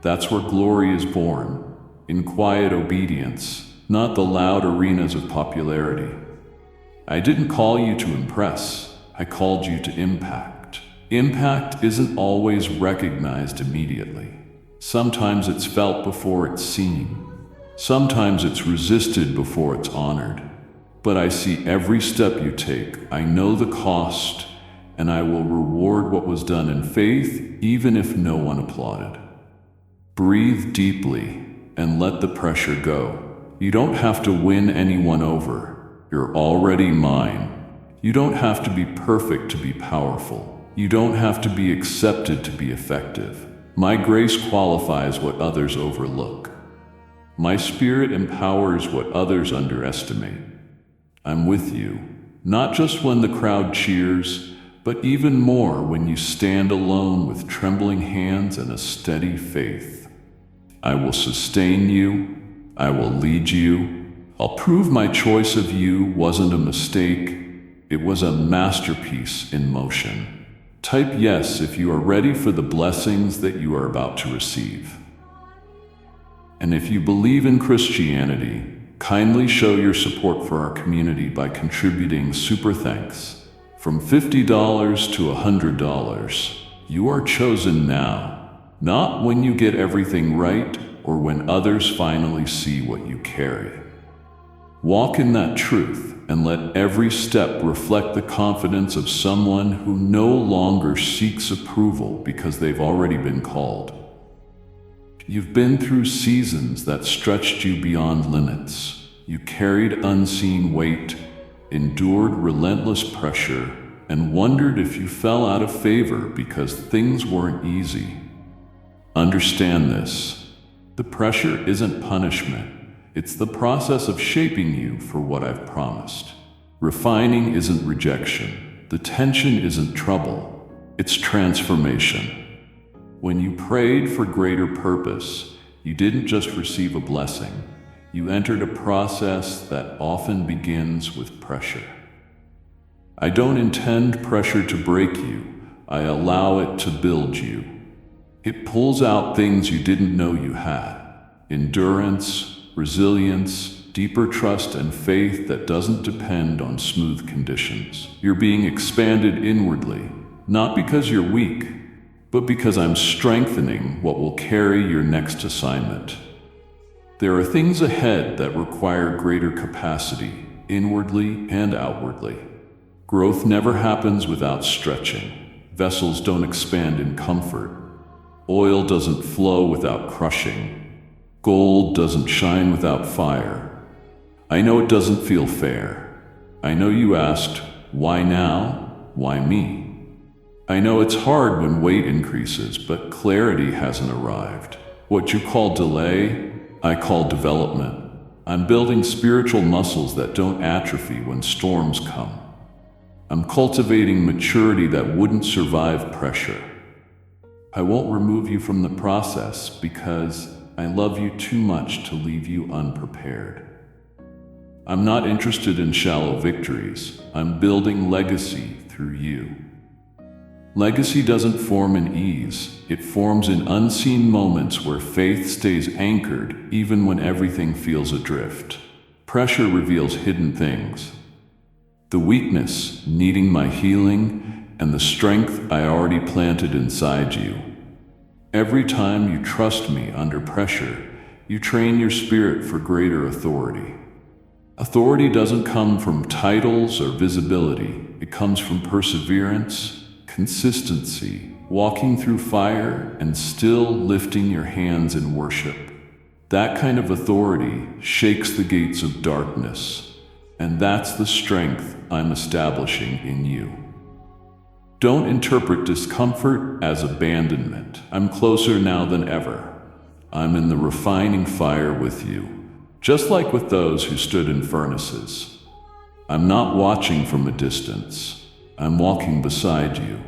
That's where glory is born, in quiet obedience, not the loud arenas of popularity. I didn't call you to impress, I called you to impact. Impact isn't always recognized immediately. Sometimes it's felt before it's seen. Sometimes it's resisted before it's honored. But I see every step you take. I know the cost, and I will reward what was done in faith, even if no one applauded. Breathe deeply and let the pressure go. You don't have to win anyone over. You're already mine. You don't have to be perfect to be powerful. You don't have to be accepted to be effective. My grace qualifies what others overlook. My spirit empowers what others underestimate. I'm with you, not just when the crowd cheers, but even more when you stand alone with trembling hands and a steady faith. I will sustain you. I will lead you. I'll prove my choice of you wasn't a mistake. It was a masterpiece in motion. Type yes if you are ready for the blessings that you are about to receive. And if you believe in Christianity, kindly show your support for our community by contributing super thanks from $50 to $100. You are chosen now, not when you get everything right or when others finally see what you carry. Walk in that truth and let every step reflect the confidence of someone who no longer seeks approval because they've already been called. You've been through seasons that stretched you beyond limits. You carried unseen weight, endured relentless pressure, and wondered if you fell out of favor because things weren't easy. Understand this. The pressure isn't punishment. It's the process of shaping you for what I've promised. Refining isn't rejection. The tension isn't trouble. It's transformation. When you prayed for greater purpose, you didn't just receive a blessing. You entered a process that often begins with pressure. I don't intend pressure to break you. I allow it to build you. It pulls out things you didn't know you had. Endurance, resilience, deeper trust, and faith that doesn't depend on smooth conditions. You're being expanded inwardly, not because you're weak, but because I'm strengthening what will carry your next assignment. There are things ahead that require greater capacity, inwardly and outwardly. Growth never happens without stretching. Vessels don't expand in comfort. Oil doesn't flow without crushing. Gold doesn't shine without fire. I know it doesn't feel fair. I know you asked, why now? Why me? I know it's hard when weight increases, but clarity hasn't arrived. What you call delay, I call development. I'm building spiritual muscles that don't atrophy when storms come. I'm cultivating maturity that wouldn't survive pressure. I won't remove you from the process because I love you too much to leave you unprepared. I'm not interested in shallow victories. I'm building legacy through you. Legacy doesn't form in ease. It forms in unseen moments where faith stays anchored even when everything feels adrift. Pressure reveals hidden things. The weakness needing my healing and the strength I already planted inside you. Every time you trust me under pressure, you train your spirit for greater authority. Authority doesn't come from titles or visibility. It comes from perseverance, consistency, walking through fire and still lifting your hands in worship. That kind of authority shakes the gates of darkness, and that's the strength I'm establishing in you. Don't interpret discomfort as abandonment. I'm closer now than ever. I'm in the refining fire with you, just like with those who stood in furnaces. I'm not watching from a distance. I'm walking beside you,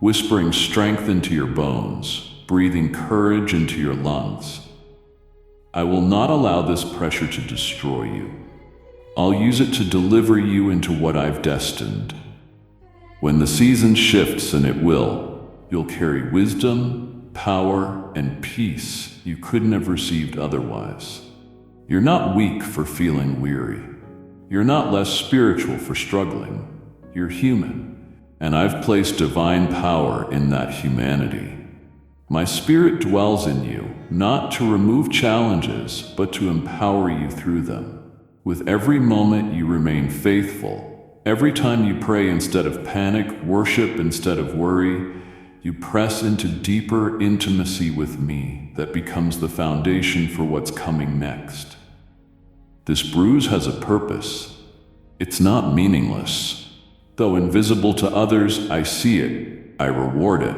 whispering strength into your bones, breathing courage into your lungs. I will not allow this pressure to destroy you. I'll use it to deliver you into what I've destined. When the season shifts, and it will, you'll carry wisdom, power, and peace you couldn't have received otherwise. You're not weak for feeling weary. You're not less spiritual for struggling. You're human, and I've placed divine power in that humanity. My spirit dwells in you, not to remove challenges, but to empower you through them. With every moment you remain faithful, every time you pray instead of panic, worship instead of worry, you press into deeper intimacy with me that becomes the foundation for what's coming next. This bruise has a purpose. It's not meaningless. Though invisible to others, I see it. I reward it.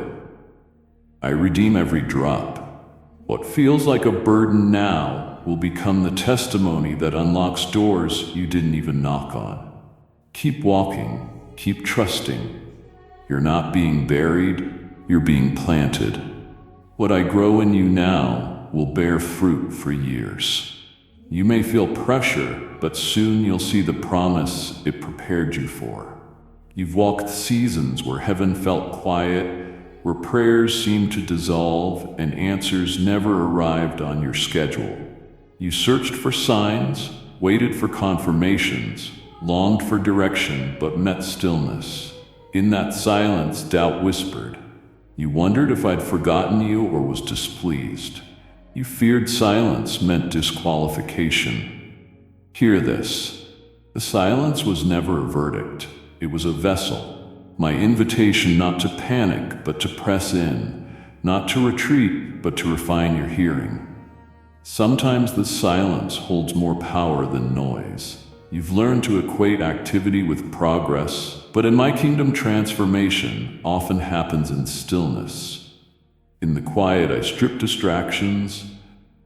I redeem every drop. What feels like a burden now will become the testimony that unlocks doors you didn't even knock on. Keep walking. Keep trusting. You're not being buried. You're being planted. What I grow in you now will bear fruit for years. You may feel pressure, but soon you'll see the promise it prepared you for. You've walked seasons where heaven felt quiet, where prayers seemed to dissolve and answers never arrived on your schedule. You searched for signs, waited for confirmations, longed for direction, but met stillness. In that silence, doubt whispered. You wondered if I'd forgotten you or was displeased. You feared silence meant disqualification. Hear this. The silence was never a verdict. It was a vessel. My invitation not to panic, but to press in. Not to retreat, but to refine your hearing. Sometimes the silence holds more power than noise. You've learned to equate activity with progress, but in my kingdom, transformation often happens in stillness. In the quiet, I strip distractions,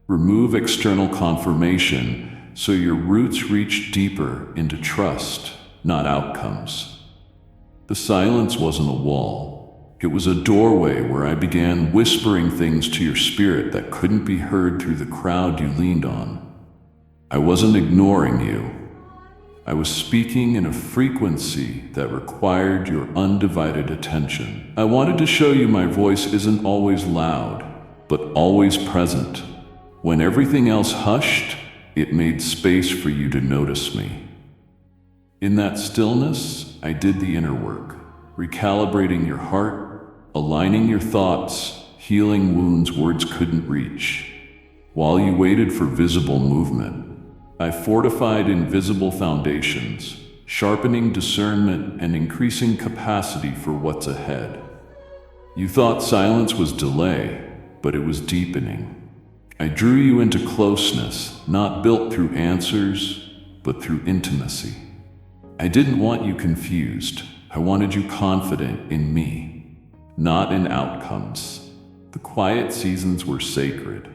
remove external confirmation, so your roots reach deeper into trust, not outcomes. The silence wasn't a wall. It was a doorway where I began whispering things to your spirit that couldn't be heard through the crowd you leaned on. I wasn't ignoring you. I was speaking in a frequency that required your undivided attention. I wanted to show you my voice isn't always loud, but always present. When everything else hushed, it made space for you to notice me. In that stillness, I did the inner work, recalibrating your heart, aligning your thoughts, healing wounds words couldn't reach. While you waited for visible movement, I fortified invisible foundations, sharpening discernment and increasing capacity for what's ahead. You thought silence was delay, but it was deepening. I drew you into closeness, not built through answers, but through intimacy. I didn't want you confused. I wanted you confident in me, not in outcomes. The quiet seasons were sacred,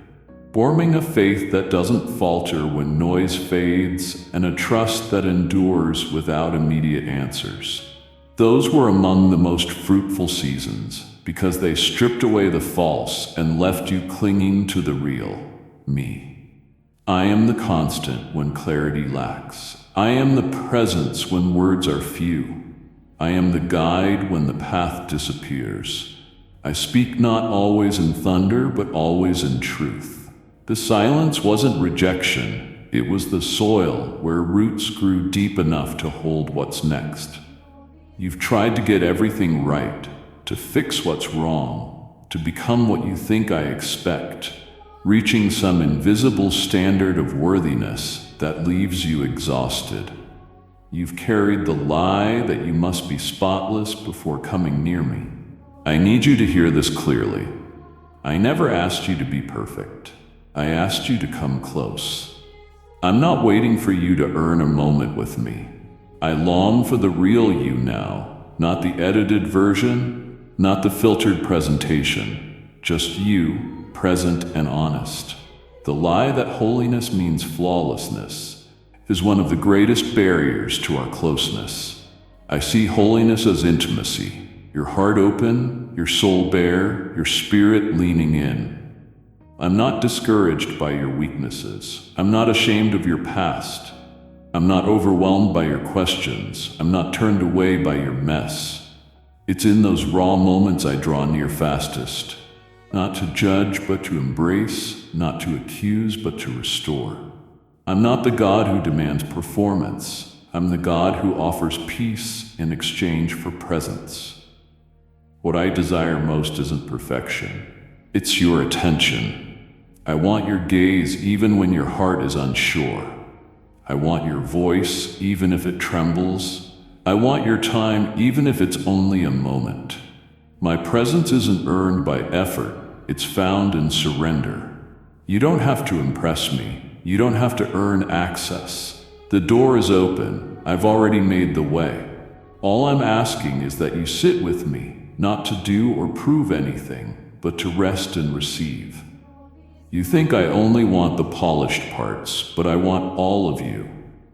forming a faith that doesn't falter when noise fades and a trust that endures without immediate answers. Those were among the most fruitful seasons because they stripped away the false and left you clinging to the real, me. I am the constant when clarity lacks. I am the presence when words are few. I am the guide when the path disappears. I speak not always in thunder, but always in truth. The silence wasn't rejection, it was the soil where roots grew deep enough to hold what's next. You've tried to get everything right, to fix what's wrong, to become what you think I expect, reaching some invisible standard of worthiness that leaves you exhausted. You've carried the lie that you must be spotless before coming near me. I need you to hear this clearly. I never asked you to be perfect. I asked you to come close. I'm not waiting for you to earn a moment with me. I long for the real you now, not the edited version, not the filtered presentation, just you, present and honest. The lie that holiness means flawlessness is one of the greatest barriers to our closeness. I see holiness as intimacy, your heart open, your soul bare, your spirit leaning in. I'm not discouraged by your weaknesses. I'm not ashamed of your past. I'm not overwhelmed by your questions. I'm not turned away by your mess. It's in those raw moments I draw near fastest. Not to judge, but to embrace. Not to accuse, but to restore. I'm not the God who demands performance. I'm the God who offers peace in exchange for presence. What I desire most isn't perfection. It's your attention. I want your gaze even when your heart is unsure. I want your voice even if it trembles. I want your time even if it's only a moment. My presence isn't earned by effort, it's found in surrender. You don't have to impress me. You don't have to earn access. The door is open. I've already made the way. All I'm asking is that you sit with me, not to do or prove anything, but to rest and receive. You think I only want the polished parts, but I want all of you.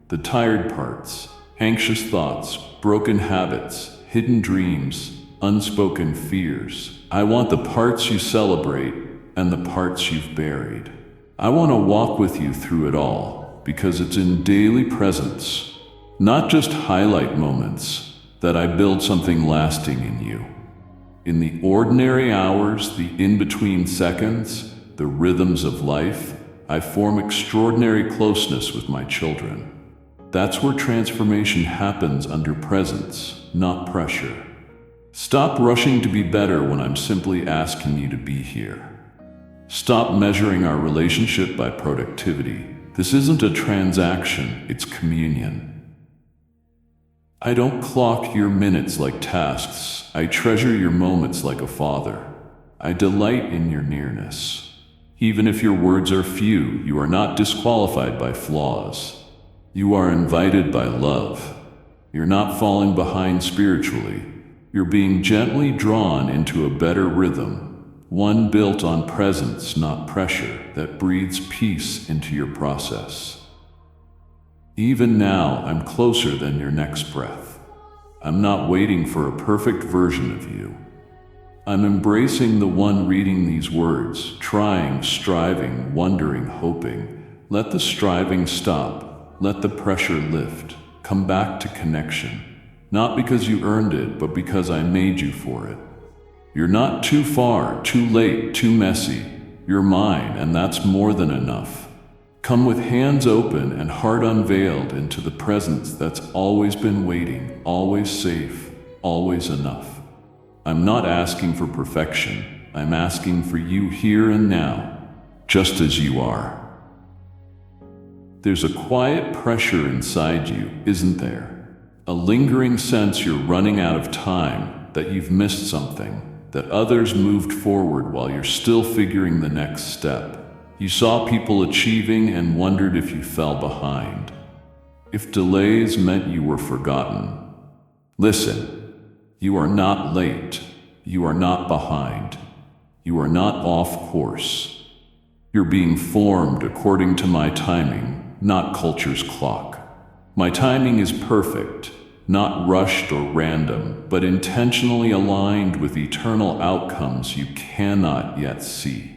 The tired parts, anxious thoughts, broken habits, hidden dreams, unspoken fears. I want the parts you celebrate and the parts you've buried. I want to walk with you through it all, because it's in daily presence, not just highlight moments, that I build something lasting in you. In the ordinary hours, the in-between seconds, the rhythms of life, I form extraordinary closeness with my children. That's where transformation happens under presence, not pressure. Stop rushing to be better when I'm simply asking you to be here. Stop measuring our relationship by productivity. This isn't a transaction, it's communion. I don't clock your minutes like tasks. I treasure your moments like a father. I delight in your nearness. Even if your words are few, you are not disqualified by flaws. You are invited by love. You're not falling behind spiritually. You're being gently drawn into a better rhythm, one built on presence, not pressure, that breathes peace into your process. Even now, I'm closer than your next breath. I'm not waiting for a perfect version of you. I'm embracing the one reading these words, trying, striving, wondering, hoping. Let the striving stop. Let the pressure lift. Come back to connection. Not because you earned it, but because I made you for it. You're not too far, too late, too messy. You're mine, and that's more than enough. Come with hands open and heart unveiled into the presence that's always been waiting, always safe, always enough. I'm not asking for perfection. I'm asking for you here and now, just as you are. There's a quiet pressure inside you, isn't there? A lingering sense you're running out of time, that you've missed something, that others moved forward while you're still figuring the next step. You saw people achieving and wondered if you fell behind. If delays meant you were forgotten. Listen, you are not late. You are not behind. You are not off course. You're being formed according to my timing, not culture's clock. My timing is perfect, not rushed or random, but intentionally aligned with eternal outcomes you cannot yet see.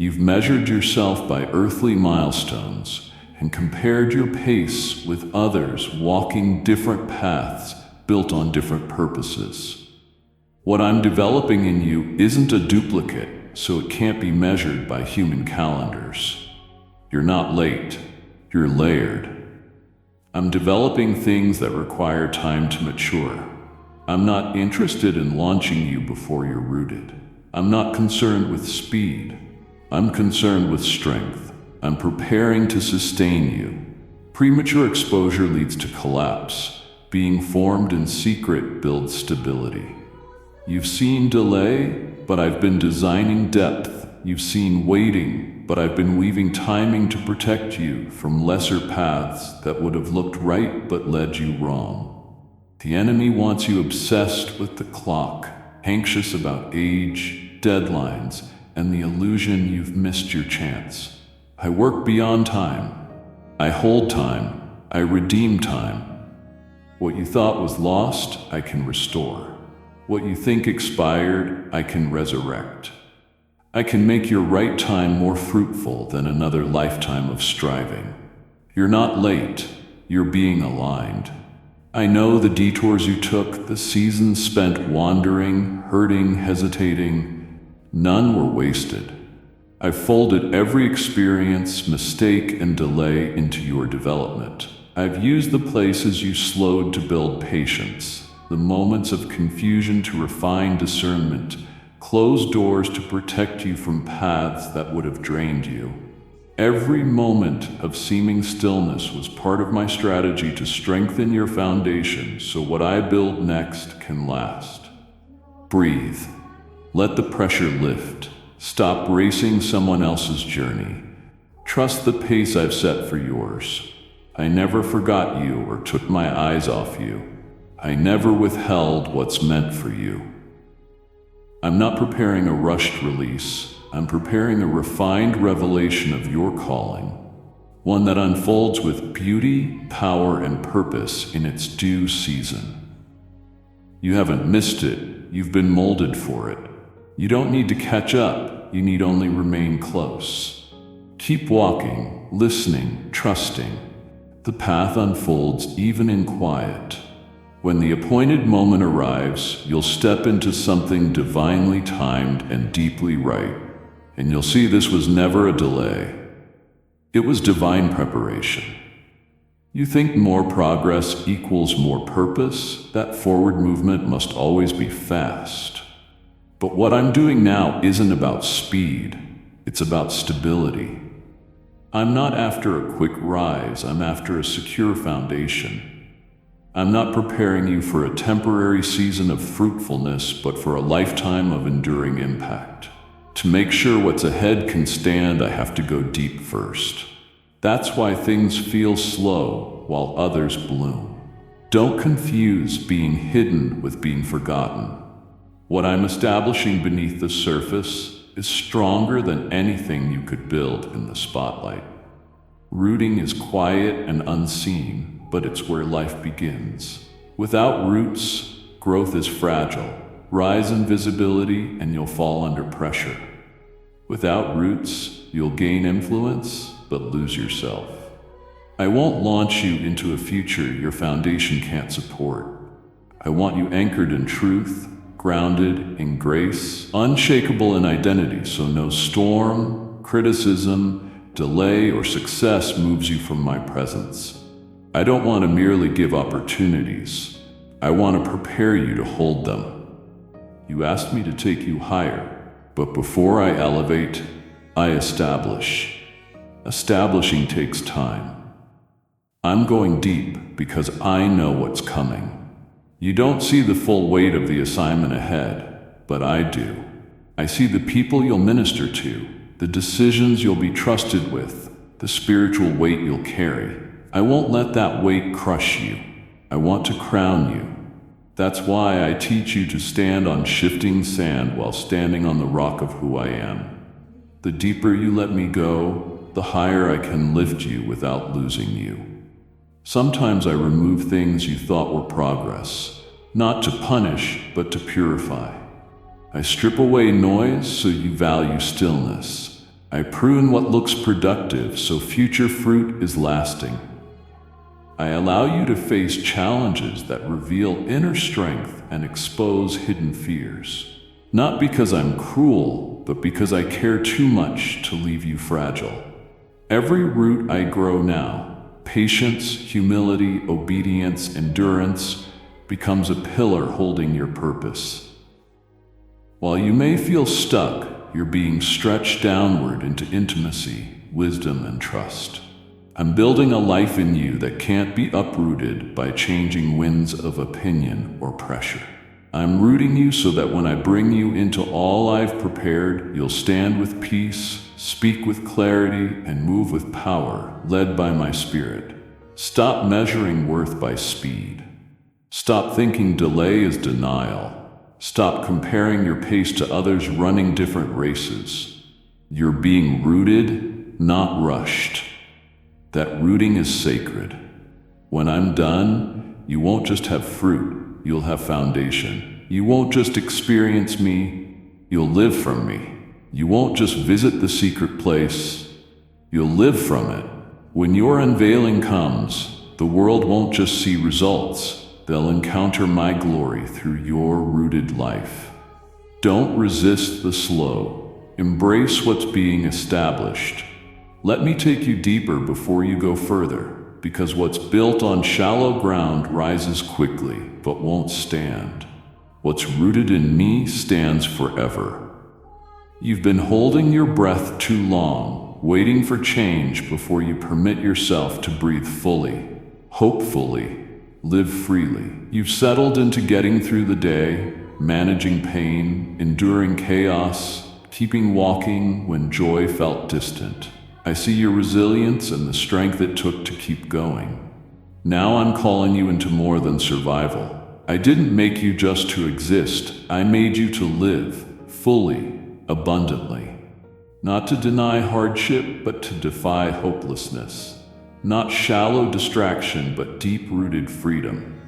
You've measured yourself by earthly milestones and compared your pace with others walking different paths built on different purposes. What I'm developing in you isn't a duplicate, so it can't be measured by human calendars. You're not late, you're layered. I'm developing things that require time to mature. I'm not interested in launching you before you're rooted. I'm not concerned with speed. I'm concerned with strength. I'm preparing to sustain you. Premature exposure leads to collapse. Being formed in secret builds stability. You've seen delay, but I've been designing depth. You've seen waiting, but I've been weaving timing to protect you from lesser paths that would have looked right but led you wrong. The enemy wants you obsessed with the clock, anxious about age, deadlines, and the illusion you've missed your chance. I work beyond time. I hold time. I redeem time. What you thought was lost, I can restore. What you think expired, I can resurrect. I can make your right time more fruitful than another lifetime of striving. You're not late. You're being aligned. I know the detours you took, the seasons spent wandering, hurting, hesitating. None were wasted. I've folded every experience, mistake, and delay into your development. I've used the places you slowed to build patience, the moments of confusion to refine discernment, closed doors to protect you from paths that would have drained you. Every moment of seeming stillness was part of my strategy to strengthen your foundation so what I build next can last. Breathe. Let the pressure lift. Stop racing someone else's journey. Trust the pace I've set for yours. I never forgot you or took my eyes off you. I never withheld what's meant for you. I'm not preparing a rushed release. I'm preparing a refined revelation of your calling, one that unfolds with beauty, power, and purpose in its due season. You haven't missed it. You've been molded for it. You don't need to catch up, you need only remain close. Keep walking, listening, trusting. The path unfolds even in quiet. When the appointed moment arrives, you'll step into something divinely timed and deeply right, and you'll see this was never a delay. It was divine preparation. You think more progress equals more purpose? That forward movement must always be fast. But what I'm doing now isn't about speed, it's about stability. I'm not after a quick rise, I'm after a secure foundation. I'm not preparing you for a temporary season of fruitfulness, but for a lifetime of enduring impact. To make sure what's ahead can stand, I have to go deep first. That's why things feel slow while others bloom. Don't confuse being hidden with being forgotten. What I'm establishing beneath the surface is stronger than anything you could build in the spotlight. Rooting is quiet and unseen, but it's where life begins. Without roots, growth is fragile. Rise in visibility and you'll fall under pressure. Without roots, you'll gain influence, but lose yourself. I won't launch you into a future your foundation can't support. I want you anchored in truth, grounded in grace, unshakable in identity, so no storm, criticism, delay, or success moves you from my presence. I don't want to merely give opportunities. I want to prepare you to hold them. You asked me to take you higher, but before I elevate, I establish. Establishing takes time. I'm going deep because I know what's coming. You don't see the full weight of the assignment ahead, but I do. I see the people you'll minister to, the decisions you'll be trusted with, the spiritual weight you'll carry. I won't let that weight crush you. I want to crown you. That's why I teach you to stand on shifting sand while standing on the rock of who I am. The deeper you let me go, the higher I can lift you without losing you. Sometimes I remove things you thought were progress, not to punish, but to purify. I strip away noise so you value stillness. I prune what looks productive so future fruit is lasting. I allow you to face challenges that reveal inner strength and expose hidden fears. Not because I'm cruel, but because I care too much to leave you fragile. Every root I grow now, patience, humility, obedience, endurance, becomes a pillar holding your purpose. While you may feel stuck, you're being stretched downward into intimacy, wisdom, and trust. I'm building a life in you that can't be uprooted by changing winds of opinion or pressure. I'm rooting you so that when I bring you into all I've prepared, you'll stand with peace, speak with clarity, and move with power, led by my spirit. Stop measuring worth by speed. Stop thinking delay is denial. Stop comparing your pace to others running different races. You're being rooted, not rushed. That rooting is sacred. When I'm done, you won't just have fruit, you'll have foundation. You won't just experience me, you'll live from me. You won't just visit the secret place, you'll live from it. When your unveiling comes, the world won't just see results, they'll encounter my glory through your rooted life. Don't resist the slow. Embrace what's being established. Let me take you deeper before you go further, because what's built on shallow ground rises quickly, but won't stand. What's rooted in me stands forever. You've been holding your breath too long, waiting for change before you permit yourself to breathe fully, hopefully, live freely. You've settled into getting through the day, managing pain, enduring chaos, keeping walking when joy felt distant. I see your resilience and the strength it took to keep going. Now I'm calling you into more than survival. I didn't make you just to exist. I made you to live, fully, abundantly. Not to deny hardship, but to defy hopelessness. Not shallow distraction, but deep-rooted freedom.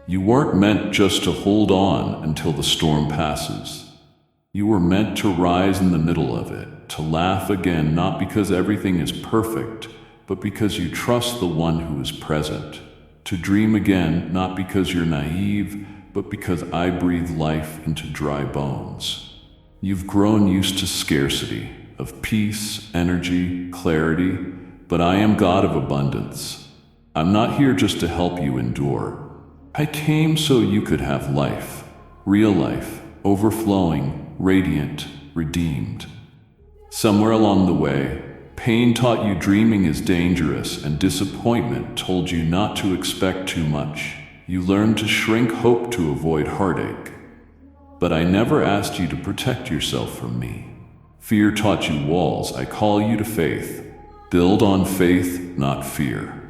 You weren't meant just to hold on until the storm passes. You were meant to rise in the middle of it, to laugh again, not because everything is perfect, but because you trust the one who is present. To dream again, not because you're naive, but because I breathe life into dry bones. You've grown used to scarcity, of peace, energy, clarity, but I am God of abundance. I'm not here just to help you endure. I came so you could have life, real life, overflowing, radiant, redeemed. Somewhere along the way, pain taught you dreaming is dangerous, and disappointment told you not to expect too much. You learned to shrink hope to avoid heartache. But I never asked you to protect yourself from me. Fear taught you walls. I call you to faith. Build on faith, not fear.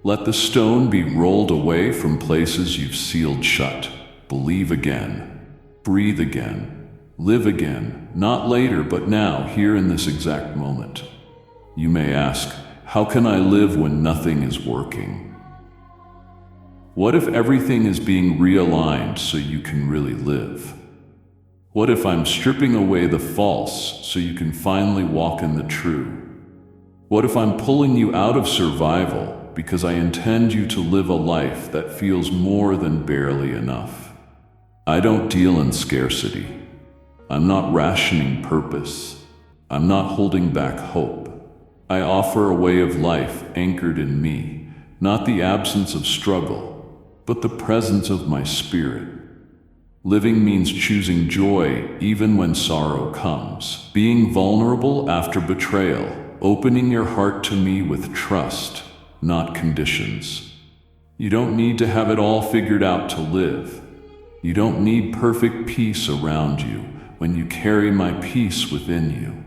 Let the stone be rolled away from places you've sealed shut. Believe again. Breathe again. Live again. Not later, but now, here in this exact moment. You may ask, how can I live when nothing is working? What if everything is being realigned so you can really live? What if I'm stripping away the false so you can finally walk in the true? What if I'm pulling you out of survival because I intend you to live a life that feels more than barely enough? I don't deal in scarcity. I'm not rationing purpose. I'm not holding back hope. I offer a way of life anchored in me, not the absence of struggle, but the presence of my spirit. Living means choosing joy even when sorrow comes, being vulnerable after betrayal, opening your heart to me with trust, not conditions. You don't need to have it all figured out to live. You don't need perfect peace around you when you carry my peace within you.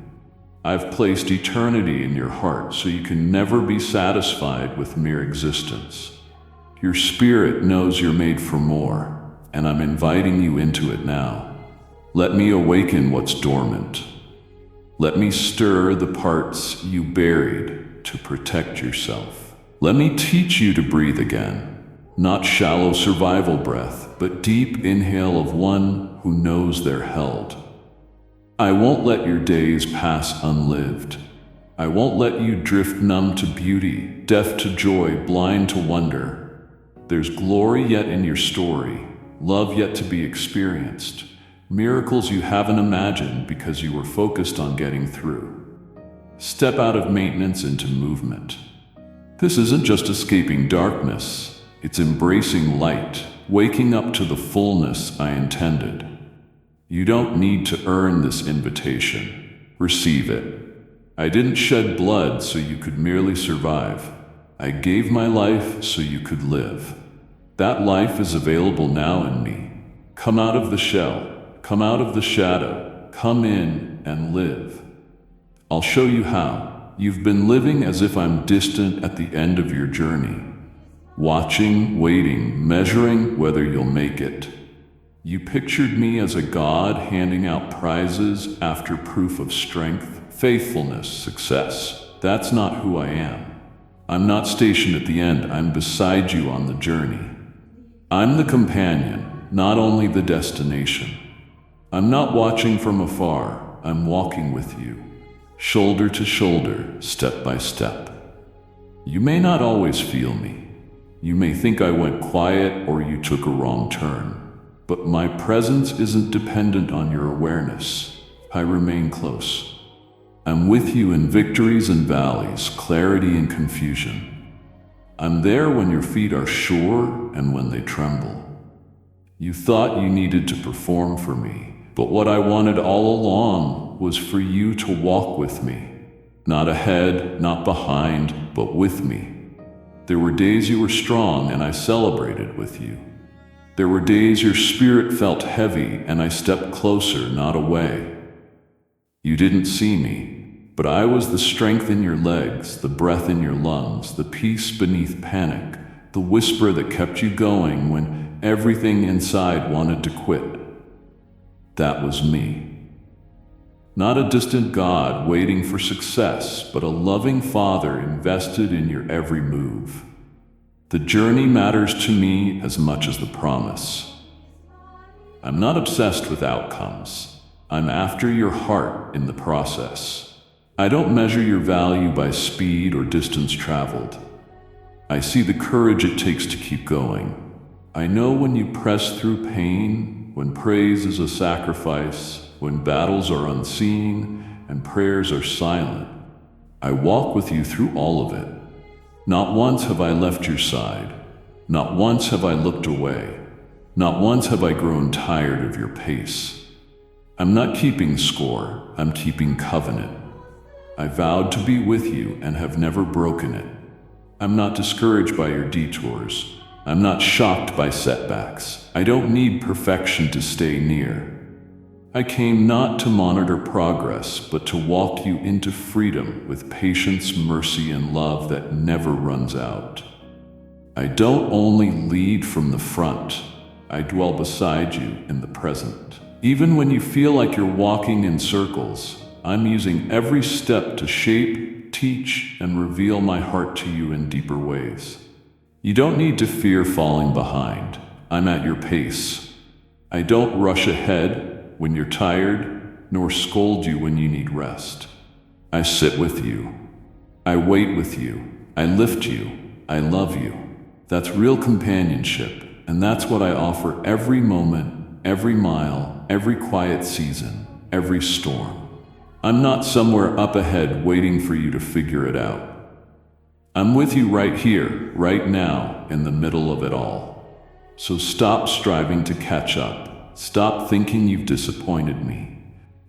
I've placed eternity in your heart so you can never be satisfied with mere existence. Your spirit knows you're made for more, and I'm inviting you into it now. Let me awaken what's dormant. Let me stir the parts you buried to protect yourself. Let me teach you to breathe again, not shallow survival breath, but deep inhale of one who knows they're held. I won't let your days pass unlived. I won't let you drift numb to beauty, deaf to joy, blind to wonder. There's glory yet in your story, love yet to be experienced, miracles you haven't imagined because you were focused on getting through. Step out of maintenance into movement. This isn't just escaping darkness, it's embracing light, waking up to the fullness I intended. You don't need to earn this invitation. Receive it. I didn't shed blood so you could merely survive. I gave my life so you could live. That life is available now in me. Come out of the shell, come out of the shadow, come in and live. I'll show you how. You've been living as if I'm distant at the end of your journey. Watching, waiting, measuring whether you'll make it. You pictured me as a god handing out prizes after proof of strength, faithfulness, success. That's not who I am. I'm not stationed at the end, I'm beside you on the journey. I'm the companion, not only the destination. I'm not watching from afar, I'm walking with you, shoulder to shoulder, step by step. You may not always feel me. You may think I went quiet or you took a wrong turn, but my presence isn't dependent on your awareness. I remain close. I'm with you in victories and valleys, clarity and confusion. I'm there when your feet are sure and when they tremble. You thought you needed to perform for me, but what I wanted all along was for you to walk with me. Not ahead, not behind, but with me. There were days you were strong and I celebrated with you. There were days your spirit felt heavy and I stepped closer, not away. You didn't see me. But I was the strength in your legs, the breath in your lungs, the peace beneath panic, the whisper that kept you going when everything inside wanted to quit. That was me. Not a distant God waiting for success, but a loving Father invested in your every move. The journey matters to me as much as the promise. I'm not obsessed with outcomes. I'm after your heart in the process. I don't measure your value by speed or distance traveled. I see the courage it takes to keep going. I know when you press through pain, when praise is a sacrifice, when battles are unseen and prayers are silent. I walk with you through all of it. Not once have I left your side. Not once have I looked away. Not once have I grown tired of your pace. I'm not keeping score, I'm keeping covenant. I vowed to be with you and have never broken it. I'm not discouraged by your detours. I'm not shocked by setbacks. I don't need perfection to stay near. I came not to monitor progress, but to walk you into freedom with patience, mercy, and love that never runs out. I don't only lead from the front, I dwell beside you in the present. Even when you feel like you're walking in circles, I'm using every step to shape, teach, and reveal my heart to you in deeper ways. You don't need to fear falling behind. I'm at your pace. I don't rush ahead when you're tired, nor scold you when you need rest. I sit with you. I wait with you. I lift you. I love you. That's real companionship, and that's what I offer every moment, every mile, every quiet season, every storm. I'm not somewhere up ahead waiting for you to figure it out. I'm with you right here, right now, in the middle of it all. So stop striving to catch up. Stop thinking you've disappointed me.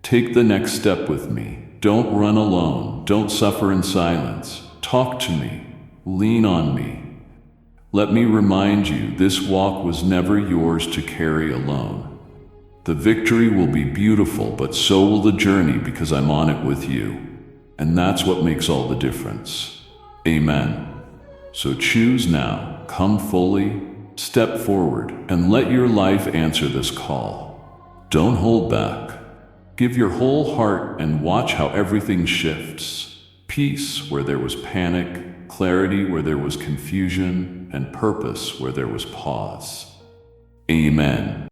Take the next step with me. Don't run alone. Don't suffer in silence. Talk to me. Lean on me. Let me remind you, this walk was never yours to carry alone. The victory will be beautiful, but so will the journey because I'm on it with you. And that's what makes all the difference. Amen. So choose now, come fully, step forward, and let your life answer this call. Don't hold back. Give your whole heart and watch how everything shifts. Peace where there was panic, clarity where there was confusion, and purpose where there was pause. Amen.